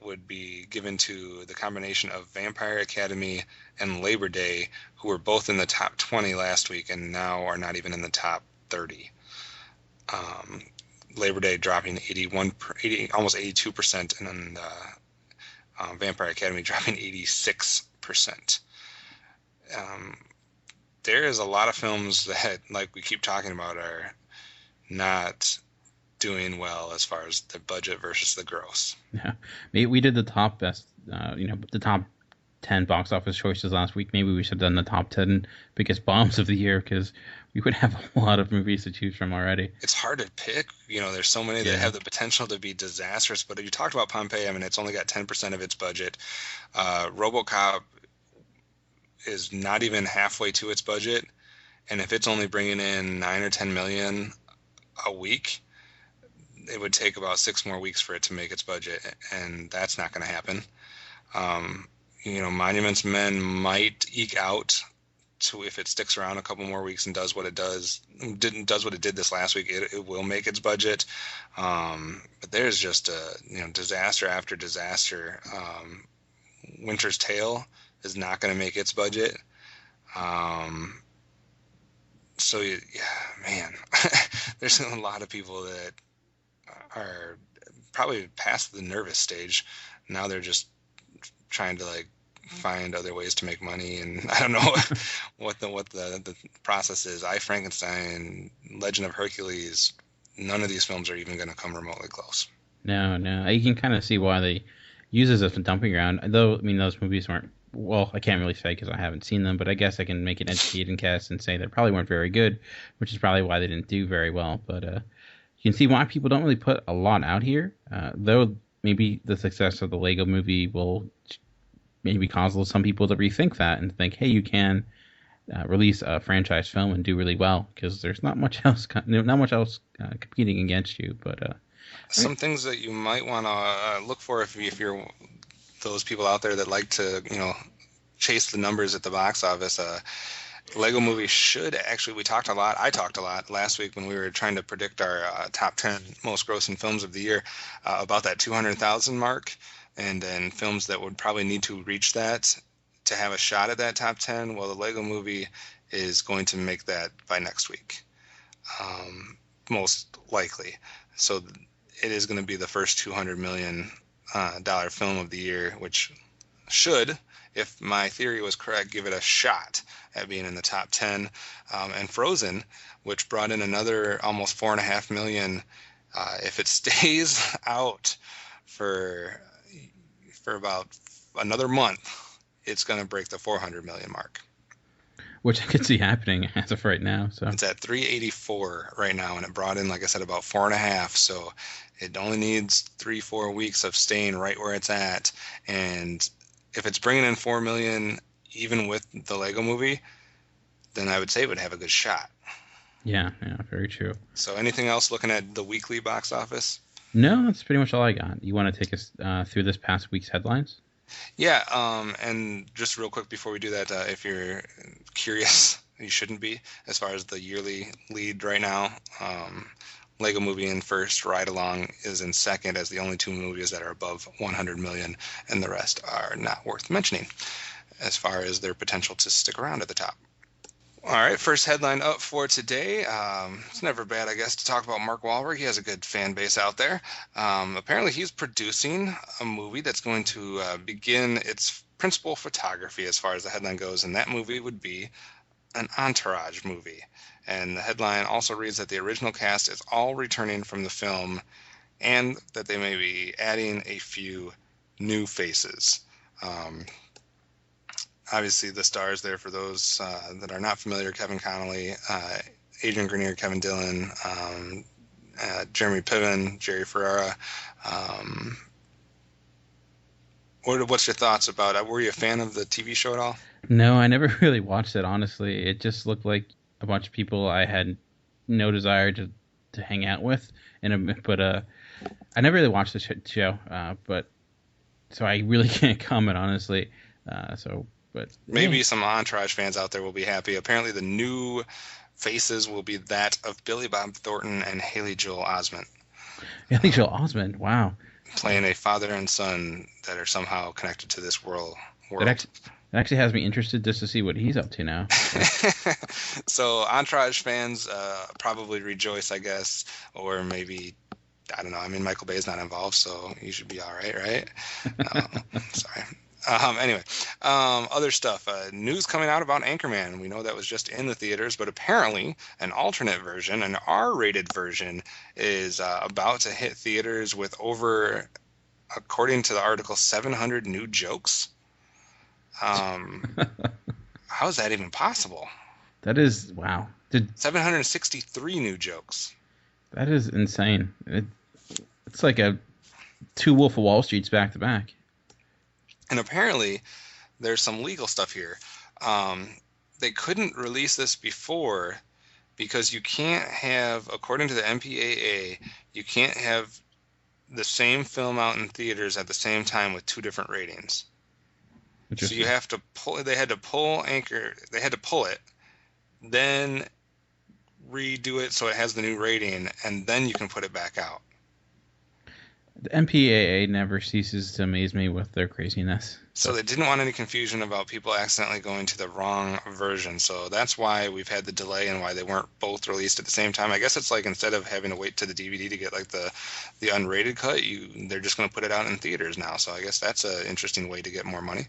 would be given to the combination of Vampire Academy and Labor Day, who were both in the top 20 last week and now are not even in the top 30. Labor Day dropping almost 82%, and then Vampire Academy dropping 86%. There is a lot of films that, like we keep talking about, are not doing well as far as the budget versus the gross. Yeah, we did the top best, the top 10 box office choices last week. Maybe we should have done the top 10 biggest bombs of the year, because we would have a lot of movies to choose from already. It's hard to pick. There's so many that have the potential to be disastrous. But you talked about Pompeii. I mean, it's only got 10% of its budget. RoboCop is not even halfway to its budget, and if it's only bringing in 9 or 10 million a week, it would take about 6 more weeks for it to make its budget, and that's not going to happen. Monuments Men might eke out to, if it sticks around a couple more weeks and does what it did this last week, it will make its budget. But there's just disaster after disaster. Winter's Tale is not going to make its budget. So yeah, man, there's a lot of people that are probably past the nervous stage. Now they're just trying to find other ways to make money, and I don't know what the process is. I, Frankenstein, Legend of Hercules, none of these films are even going to come remotely close. No, you can kind of see why they use it as a dumping ground. Though, I mean, those movies weren't, well, I can't really say because I haven't seen them, but I guess I can make an educated guess and say they probably weren't very good, which is probably why they didn't do very well. But you can see why people don't really put a lot out here, though maybe the success of the Lego movie will maybe cause some people to rethink that and think, hey, you can release a franchise film and do really well, because there's not much else competing against you. But some things that you might want to look for if you're those people out there that like to chase the numbers at the box office. Lego movie should actually, I talked a lot last week when we were trying to predict our top 10 most grossing films of the year about that 200,000 mark, and then films that would probably need to reach that to have a shot at that top 10. Well, the Lego movie is going to make that by next week, most likely. So it is going to be the first $200 million film of the year, which should, if my theory was correct, give it a shot at being in the top 10. And Frozen, which brought in another almost $4.5 million, if it stays out for about another month, it's going to break the 400 million mark. Which I could see happening as of right now. So it's at 384 right now, and it brought in, like I said, about 4.5. So it only needs 3-4 weeks of staying right where it's at. And if it's bringing in 4 million, even with the Lego movie, then I would say it would have a good shot. Yeah, very true. So anything else looking at the weekly box office? No, that's pretty much all I got. You want to take us through this past week's headlines? Yeah, and just real quick before we do that, if you're curious, you shouldn't be, as far as the yearly lead right now. Lego Movie in first, Ride Along is in second as the only two movies that are above 100 million, and the rest are not worth mentioning as far as their potential to stick around at the top. All right, first headline up for today. It's never bad, I guess, to talk about Mark Wahlberg. He has a good fan base out there. Apparently, he's producing a movie that's going to begin its principal photography as far as the headline goes, and that movie would be an Entourage movie. And the headline also reads that the original cast is all returning from the film and that they may be adding a few new faces. Obviously, the stars there, for those that are not familiar: Kevin Connolly, Adrian Grenier, Kevin Dillon, Jeremy Piven, Jerry Ferrara, What's your thoughts about it? Were you a fan of the TV show at all? No, I never really watched it, honestly. It just looked like a bunch of people I had no desire to hang out with. But I never really watched the show, but so I really can't comment, honestly. But maybe some Entourage fans out there will be happy. Apparently, the new faces will be that of Billy Bob Thornton and Haley Joel Osment. Haley Joel Osment, wow. Playing a father and son that are somehow connected to this world. That actually has me interested just to see what he's up to now. So Entourage fans probably rejoice, I guess, or maybe, I don't know. I mean, Michael Bay's not involved, so he should be all right? Sorry. Anyway, other stuff. News coming out about Anchorman. We know that was just in the theaters, but apparently an alternate version, an R-rated version, is about to hit theaters with over, according to the article, 700 new jokes. How is that even possible? That is, wow. 763 new jokes. That is insane. It's like two Wolf of Wall Streets back to back. And apparently, there's some legal stuff here. They couldn't release this before because you can't have, according to the MPAA, you can't have the same film out in theaters at the same time with two different ratings. So you have to pull. They had to pull it, then redo it so it has the new rating, and then you can put it back out. The MPAA never ceases to amaze me with their craziness. So they didn't want any confusion about people accidentally going to the wrong version. So that's why we've had the delay and why they weren't both released at the same time. I guess it's like instead of having to wait to the DVD to get like the unrated cut, they're just going to put it out in theaters now. So I guess that's an interesting way to get more money.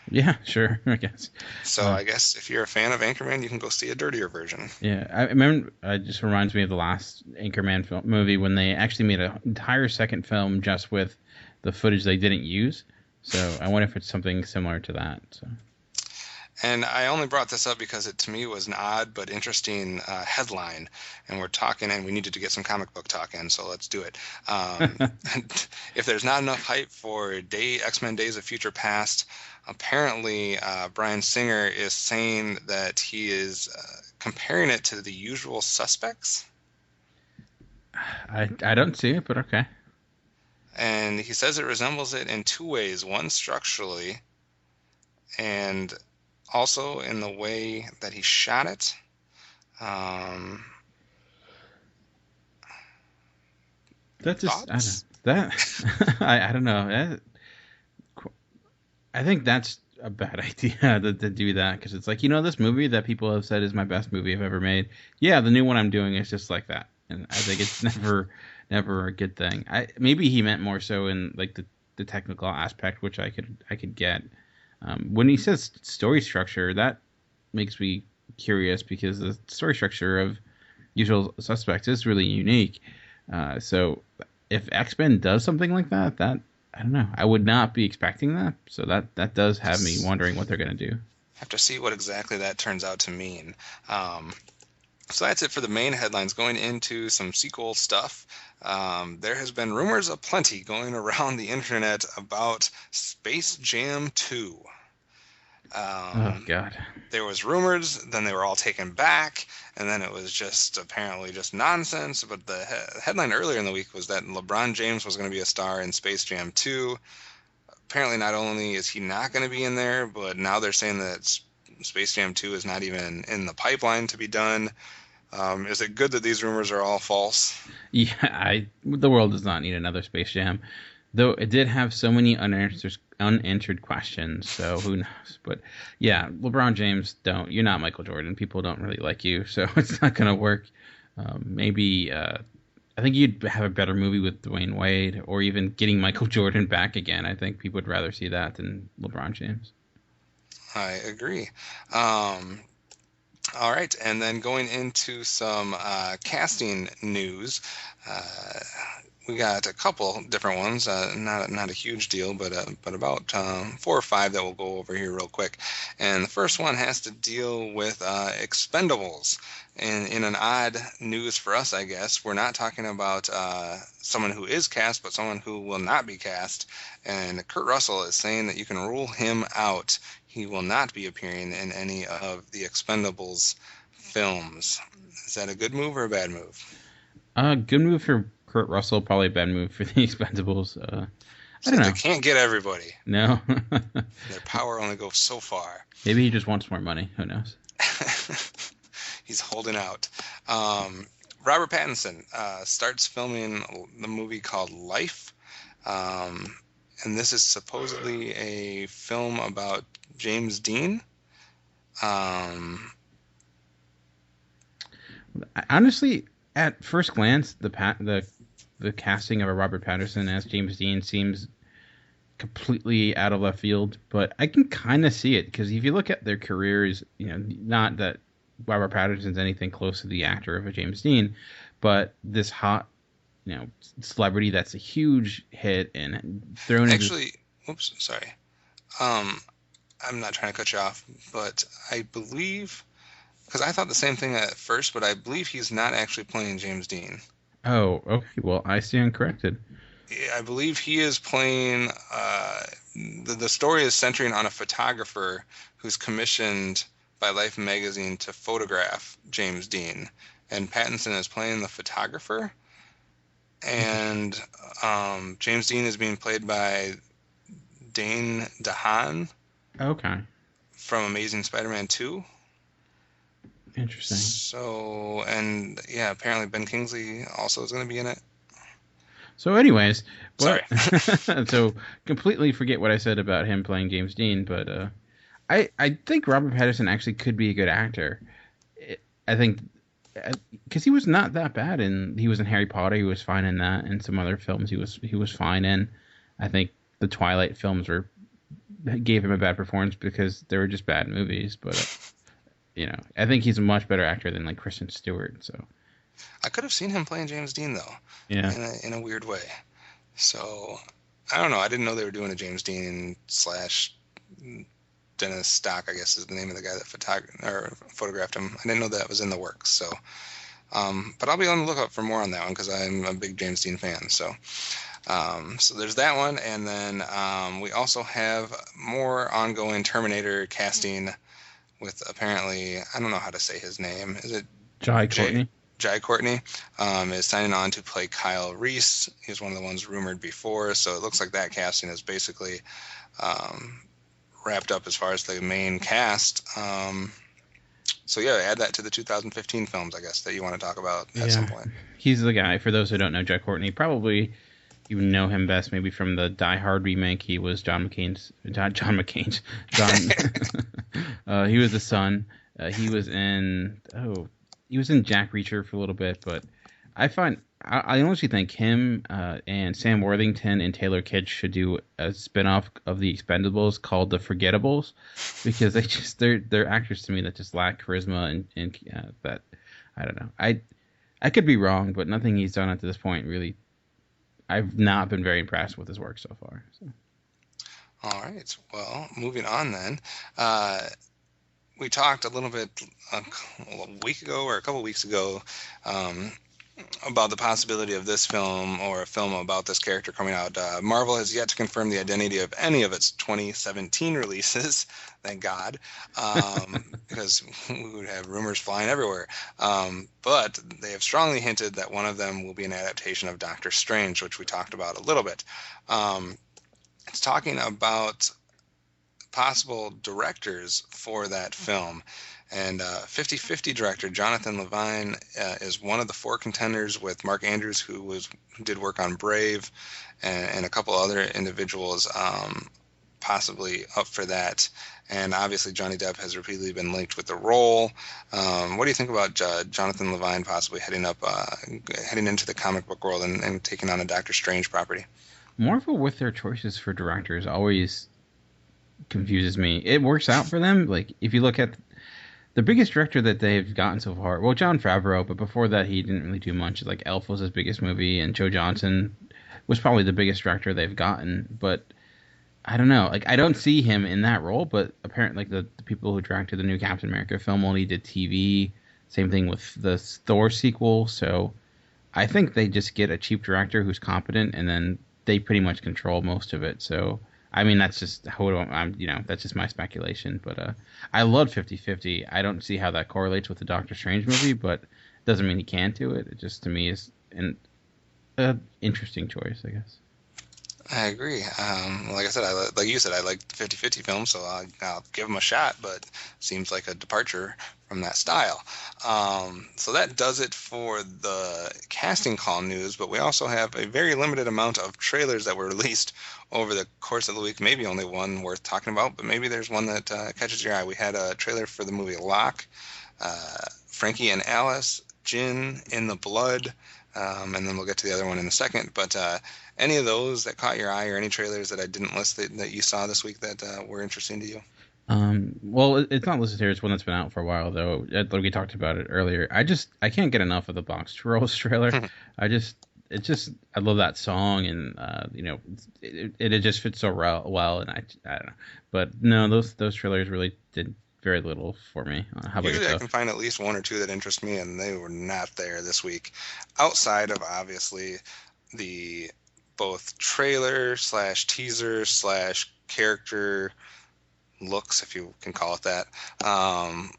Yeah, sure, I guess. So I guess if you're a fan of Anchorman, you can go see a dirtier version. Yeah, I remember. It just reminds me of the last Anchorman movie when they actually made an entire second film just with the footage they didn't use. So I wonder if it's something similar to that. So. And I only brought this up because it, to me, was an odd but interesting headline. And we're talking, and we needed to get some comic book talk in, so let's do it. If there's not enough hype for X-Men Days of Future Past, apparently Bryan Singer is saying that he is comparing it to The Usual Suspects. I don't see it, but okay. And he says it resembles it in two ways. One, structurally, and also in the way that he shot it. That just I don't know. I think that's a bad idea to do that, because it's like, this movie that people have said is my best movie I've ever made. Yeah, the new one I'm doing is just like that, and I think it's never a good thing. Maybe he meant more so in like the technical aspect, which I could get. When he says story structure, that makes me curious, because the story structure of Usual Suspects is really unique. So if X-Men does something like that, I don't know. I would not be expecting that. So that does have me wondering what they're going to do. Have to see what exactly that turns out to mean. So that's it for the main headlines. Going into some sequel stuff, there has been rumors aplenty going around the internet about Space Jam 2. Oh, God. There was rumors, then they were all taken back, and then it was just apparently just nonsense. But the headline earlier in the week was that LeBron James was going to be a star in Space Jam 2. Apparently not only is he not going to be in there, but now they're saying that Space Jam 2 is not even in the pipeline to be done. Is it good that these rumors are all false? Yeah, the world does not need another Space Jam. Though it did have so many unanswered questions, so who knows? But yeah, LeBron James, you're not Michael Jordan. People don't really like you, so it's not going to work. Maybe I think you'd have a better movie with Dwayne Wade, or even getting Michael Jordan back again. I think people would rather see that than LeBron James. I agree. All right, and then going into some casting news, we got a couple different ones, not a huge deal, but about 4 or 5 that we'll go over here real quick. And the first one has to deal with Expendables. In an odd news for us, I guess, we're not talking about someone who is cast, but someone who will not be cast. And Kurt Russell is saying that you can rule him out. He will not be appearing in any of the Expendables films. Is that a good move or a bad move? Good move for Kurt Russell, probably a bad move for the Expendables. I don't know. They can't get everybody. No. Their power only goes so far. Maybe he just wants more money. Who knows? He's holding out. Robert Pattinson starts filming the movie called Life. And this is supposedly a film about James Dean. Honestly, at first glance, the casting of a Robert Pattinson as James Dean seems completely out of left field, but I can kind of see it because if you look at their careers, not that Robert Pattinson's anything close to the actor of a James Dean, but this hot, celebrity that's a huge hit and thrown. Actually, oops, sorry. I'm not trying to cut you off, but I believe, because I thought the same thing at first, but I believe he's not actually playing James Dean. Oh, okay. Well, I stand corrected. I believe he is playing. The story is centering on a photographer who's commissioned by Life magazine to photograph James Dean, and Pattinson is playing the photographer, and James Dean is being played by Dane DeHaan. Okay. From Amazing Spider-Man 2. Interesting. So, and yeah, apparently Ben Kingsley also is going to be in it. So anyways, sorry. So completely forget what I said about him playing James Dean, but I think Robert Pattinson actually could be a good actor. I think because he was not that bad, and he was in Harry Potter. He was fine in that, and some other films he was fine in. I think the Twilight films gave him a bad performance because they were just bad movies, but. I think he's a much better actor than like Kristen Stewart. So I could have seen him playing James Dean though. Yeah. In a weird way. So I don't know. I didn't know they were doing a James Dean / Dennis Stock, I guess is the name of the guy that photographed him. I didn't know that was in the works. So, but I'll be on the lookout for more on that one because I'm a big James Dean fan. So. So there's that one, and then we also have more ongoing Terminator casting. With apparently, I don't know how to say his name. Is it Jai Courtney? Jai Courtney is signing on to play Kyle Reese. He was one of the ones rumored before, so it looks like that casting is basically wrapped up as far as the main cast. So yeah, add that to the 2015 films, I guess, that you want to talk about at some point. He's the guy. For those who don't know, Jai Courtney, probably you know him best maybe from the Die Hard remake. He was John McCain's. He was the son. He was in Jack Reacher for a little bit, but I honestly think him and Sam Worthington and Taylor Kitsch should do a spinoff of the Expendables called The Forgettables, because they're actors to me that just lack charisma and that I don't know. I could be wrong, but nothing he's done up to this point really. I've not been very impressed with his work so far. So. All right. Well, moving on then. We talked a little bit a week ago or a couple weeks ago about the possibility of this film or a film about this character coming out. Marvel has yet to confirm the identity of any of its 2017 releases. Thank God, because we would have rumors flying everywhere. But they have strongly hinted that one of them will be an adaptation of Doctor Strange, which we talked about a little bit. It's talking about possible directors for that film. And 50/50 director Jonathan Levine is one of the 4 contenders, with Mark Andrews, who did work on Brave, and a couple other individuals possibly up for that. And obviously Johnny Depp has repeatedly been linked with the role. What do you think about Jonathan Levine possibly heading into the comic book world and taking on a Doctor Strange property? Marvel with their choices for directors always confuses me. It works out for them. Like if you look at the biggest director that they've gotten so far, well, Jon Favreau, but before that he didn't really do much. Like Elf was his biggest movie, and Joe Johnston was probably the biggest director they've gotten. But I don't know. Like, I don't see him in that role, but apparently like the people who directed the new Captain America film only did TV. Same thing with the Thor sequel. So I think they just get a cheap director who's competent, and then they pretty much control most of it. So I mean, that's just that's just my speculation. But I love 50-50. I don't see how that correlates with the Doctor Strange movie, but doesn't mean he can't do it. It just, to me, is an interesting choice, I guess. I agree. Like I said, like you said, I like 50-50 films, so I'll give them a shot, but seems like a departure from that style. So that does it for the casting call news, but we also have a very limited amount of trailers that were released over the course of the week. Maybe only one worth talking about, but maybe there's one that catches your eye. We had a trailer for the movie Locke, Frankie and Alice, Gin in the Blood, and then we'll get to the other one in a second, but any of those that caught your eye, or any trailers that I didn't list that you saw this week that were interesting to you? Well, it's not listed here. It's one that's been out for a while, though. Like we talked about it earlier. I can't get enough of the Box Trolls trailer. I love that song, and it just fits so well. And I don't know, but no, those trailers really did very little for me. How about Usually yourself? I can find at least one or two that interest me, and they were not there this week. Outside of obviously the both trailer / teaser / character looks, if you can call it that,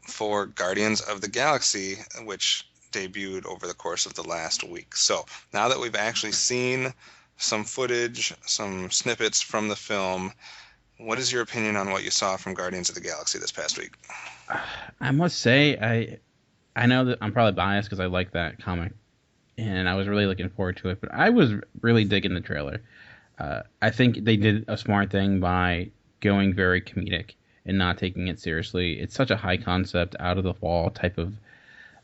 for Guardians of the Galaxy, which debuted over the course of the last week. So now that we've actually seen some footage, some snippets from the film, what is your opinion on what you saw from Guardians of the Galaxy this past week? I must say, I know that I'm probably biased because I like that comic, and I was really looking forward to it, but I was really digging the trailer. I think they did a smart thing by going very comedic and not taking it seriously. It's such a high concept, out of the wall type of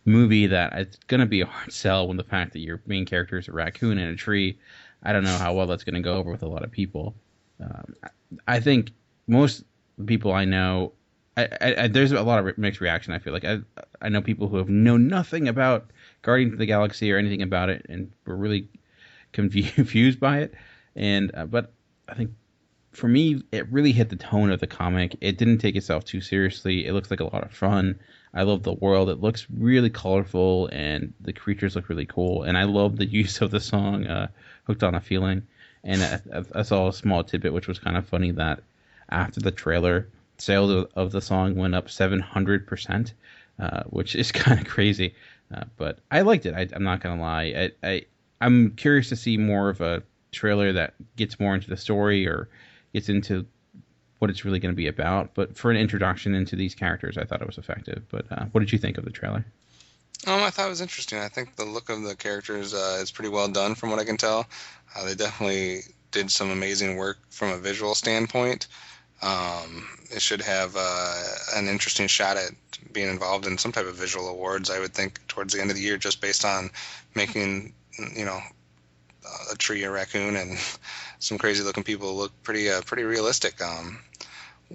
movie that it's going to be a hard sell when the fact that your main character is a raccoon in a tree. I don't know how well that's going to go over with a lot of people. I think most people I know, there's a lot of mixed reaction. I feel like I know people who have known nothing about Guardians of the Galaxy or anything about it, and were really confused by it. And but I think for me, it really hit the tone of the comic. It didn't take itself too seriously. It looks like a lot of fun. I love the world. It looks really colorful, and the creatures look really cool. And I love the use of the song "Hooked on a Feeling." And I saw a small tidbit, which was kind of funny, that after the trailer, sales of the song went up 700%, which is kind of crazy. But I liked it. I'm not going to lie. I'm curious to see more of a trailer that gets more into the story or gets into what it's really going to be about. But for an introduction into these characters, I thought it was effective. But what did you think of the trailer? I thought it was interesting. I think the look of the characters is pretty well done from what I can tell. They definitely did some amazing work from a visual standpoint. It should have an interesting shot at being involved in some type of visual awards, I would think, towards the end of the year, just based on making, a tree, a raccoon, and some crazy-looking people look pretty realistic.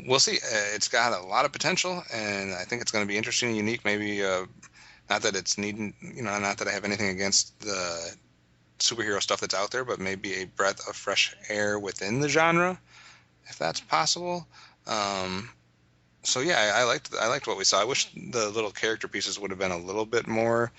We'll see. It's got a lot of potential, and I think it's going to be interesting and unique. Maybe not that it's needing, not that I have anything against the superhero stuff that's out there, but maybe a breath of fresh air within the genre, if that's possible. So yeah, I liked what we saw. I wish the little character pieces would have been a little bit more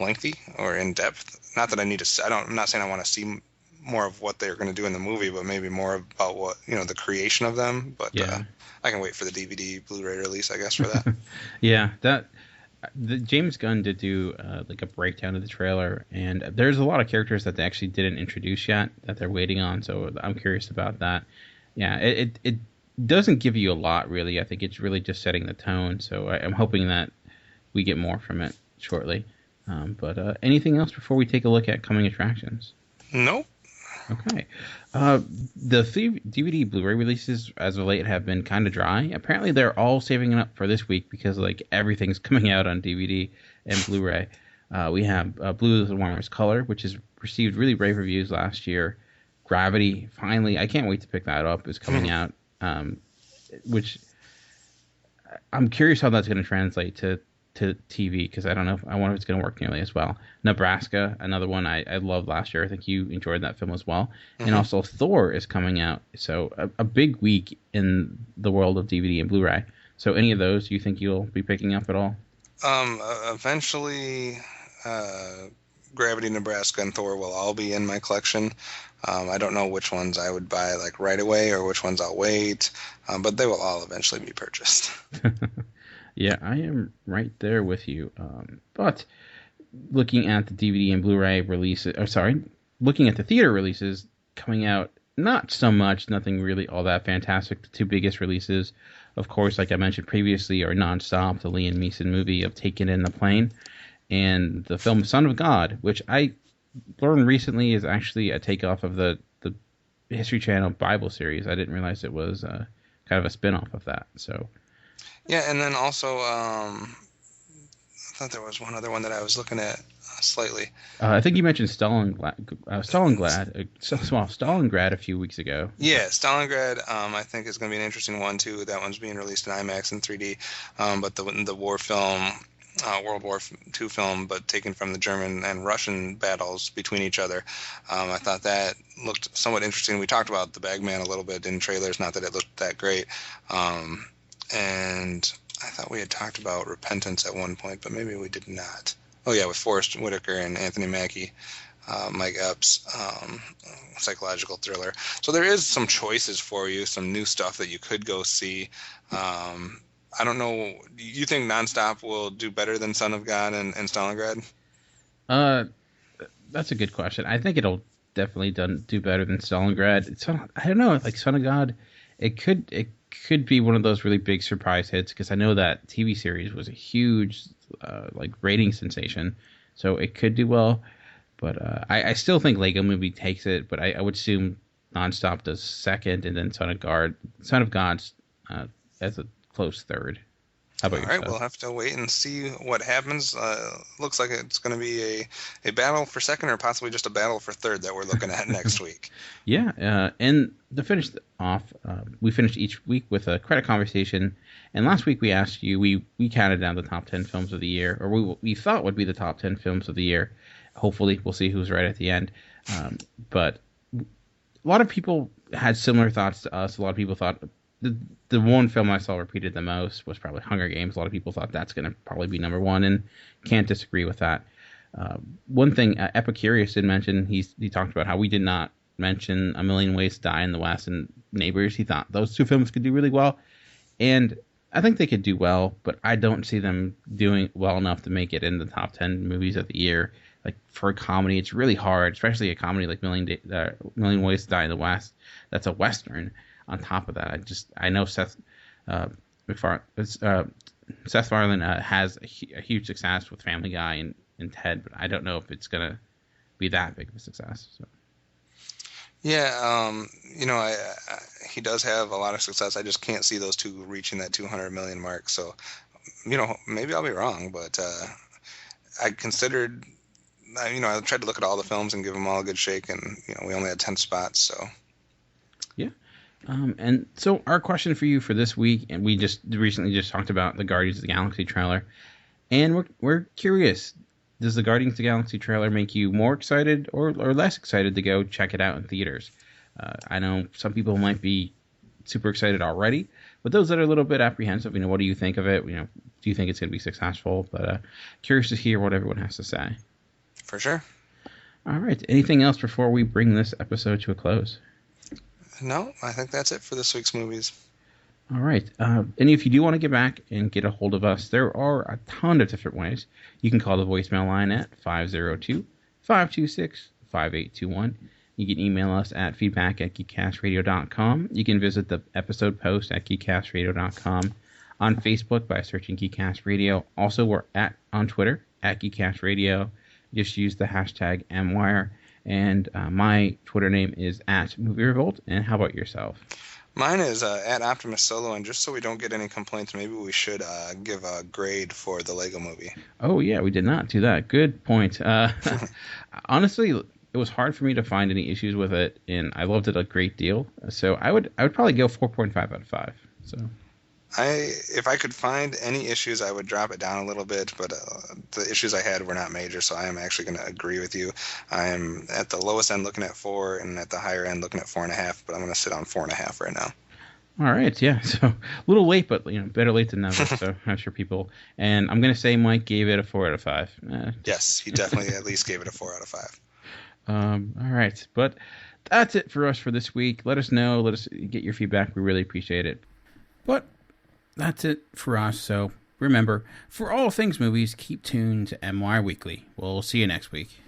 lengthy or in depth. Not that I need to. I'm not saying I want to see more of what they're going to do in the movie, but maybe more about what the creation of them. But yeah. I can wait for the DVD Blu-ray release, I guess, for that. Yeah, the James Gunn did do like a breakdown of the trailer, and there's a lot of characters that they actually didn't introduce yet that they're waiting on. So I'm curious about that. Yeah, it doesn't give you a lot, really. I think it's really just setting the tone. So I'm hoping that we get more from it shortly. But anything else before we take a look at coming attractions? Nope. Okay. The DVD Blu-ray releases as of late have been kind of dry. Apparently they're all saving it up for this week because everything's coming out on DVD and Blu-ray. We have Blue is the Warmest Color, which has received really rave reviews last year. Gravity, finally, I can't wait to pick that up, is coming out. Which I'm curious how that's going to translate to TV, because I don't know. I wonder if it's going to work nearly as well. Nebraska, another one I loved last year. I think you enjoyed that film as well. Mm-hmm. And also Thor is coming out. So a big week in the world of DVD and Blu-ray. So any of those you think you'll be picking up at all? Eventually, Gravity, Nebraska, and Thor will all be in my collection. I don't know which ones I would buy like right away or which ones I'll wait, but they will all eventually be purchased. Yeah, I am right there with you. But looking at the DVD and Blu-ray releases, looking at the theater releases coming out, not so much, nothing really all that fantastic. The two biggest releases, of course, like I mentioned previously, are Nonstop, the Liam Neeson movie of Taken in the Plane, and the film Son of God, which I learned recently is actually a takeoff of the History Channel Bible series. I didn't realize it was kind of a spin-off of that, so... Yeah, and then also, I thought there was one other one that I was looking at slightly. I think you mentioned Stalingrad a few weeks ago. Yeah, Stalingrad, I think is going to be an interesting one too. That one's being released in IMAX and 3D. But the war film, World War II film, but taken from the German and Russian battles between each other. I thought that looked somewhat interesting. We talked about The Bagman a little bit in trailers. Not that it looked that great. And I thought we had talked about Repentance at one point, but maybe we did not. Oh, yeah, with Forrest Whitaker and Anthony Mackie, Mike Epps, psychological thriller. So there is some choices for you, some new stuff that you could go see. I don't know. Do you think Nonstop will do better than Son of God and Stalingrad? That's a good question. I think it'll definitely do better than Stalingrad. I don't know. Like Son of God, it could be one of those really big surprise hits, because I know that TV series was a huge rating sensation, so it could do well. But I still think Lego Movie takes it, but I would assume Nonstop does second, and then Son of God's as a close third. How about yourself? All right, we'll have to wait and see what happens. Looks like it's going to be a battle for second, or possibly just a battle for third that we're looking at next week. Yeah, and to finish off, we finished each week with a credit conversation. And last week we asked you, we counted down the top 10 films of the year, or we thought would be the top 10 films of the year. Hopefully, we'll see who's right at the end. But a lot of people had similar thoughts to us. A lot of people thought... The one film I saw repeated the most was probably Hunger Games. A lot of people thought that's going to probably be number one, and can't disagree with that. One thing Epicurious did mention, he talked about how we did not mention A Million Ways to Die in the West and Neighbors. He thought those two films could do really well, and I think they could do well, but I don't see them doing well enough to make it in the top 10 movies of the year. Like, for a comedy, it's really hard, especially a comedy like Million Ways to Die in the West. That's a Western. On top of that, I know Seth MacFarlane has a huge success with Family Guy and Ted, but I don't know if it's gonna be that big of a success. So. Yeah, he does have a lot of success. I just can't see those two reaching that 200 million mark. So, maybe I'll be wrong, but I considered, I tried to look at all the films and give them all a good shake, and we only had 10 spots, so. Yeah. And so our question for you for this week, and we just recently talked about the Guardians of the Galaxy trailer, and we're curious, does the Guardians of the Galaxy trailer make you more excited or less excited to go check it out in theaters? I know some people might be super excited already, but those that are a little bit apprehensive, what do you think of it? Do you think it's going to be successful? But curious to hear what everyone has to say. For sure. All right. Anything else before we bring this episode to a close? No, I think that's it for this week's movies. All right. And if you do want to get back and get a hold of us, there are a ton of different ways. You can call the voicemail line at 502-526-5821. You can email us at feedback@geekcastradio.com. You can visit the episode post at geekcastradio.com. On Facebook by searching Geekcast Radio. Also, we're on Twitter at Geekcast Radio. Just use the hashtag MWIRE. And my Twitter name is at Movie Revolt. And how about yourself? Mine is at Optimus Solo. And just so we don't get any complaints, maybe we should give a grade for the Lego Movie. Oh, yeah, we did not do that. Good point. Honestly, it was hard for me to find any issues with it, and I loved it a great deal. So I would probably go 4.5 out of 5. So. If I could find any issues, I would drop it down a little bit, but the issues I had were not major, so I am actually going to agree with you. I am at the lowest end looking at 4, and at the higher end looking at 4.5, but I'm going to sit on 4.5 right now. All right, yeah. So a little late, but better late than never. So I'm sure people. And I'm going to say Mike gave it a 4 out of 5. Yes, he definitely at least gave it a 4 out of 5. All right, but that's it for us for this week. Let us know. Let us get your feedback. We really appreciate it. But that's it for us. So remember, for all things movies, keep tuned to MWIRE Weekly. We'll see you next week.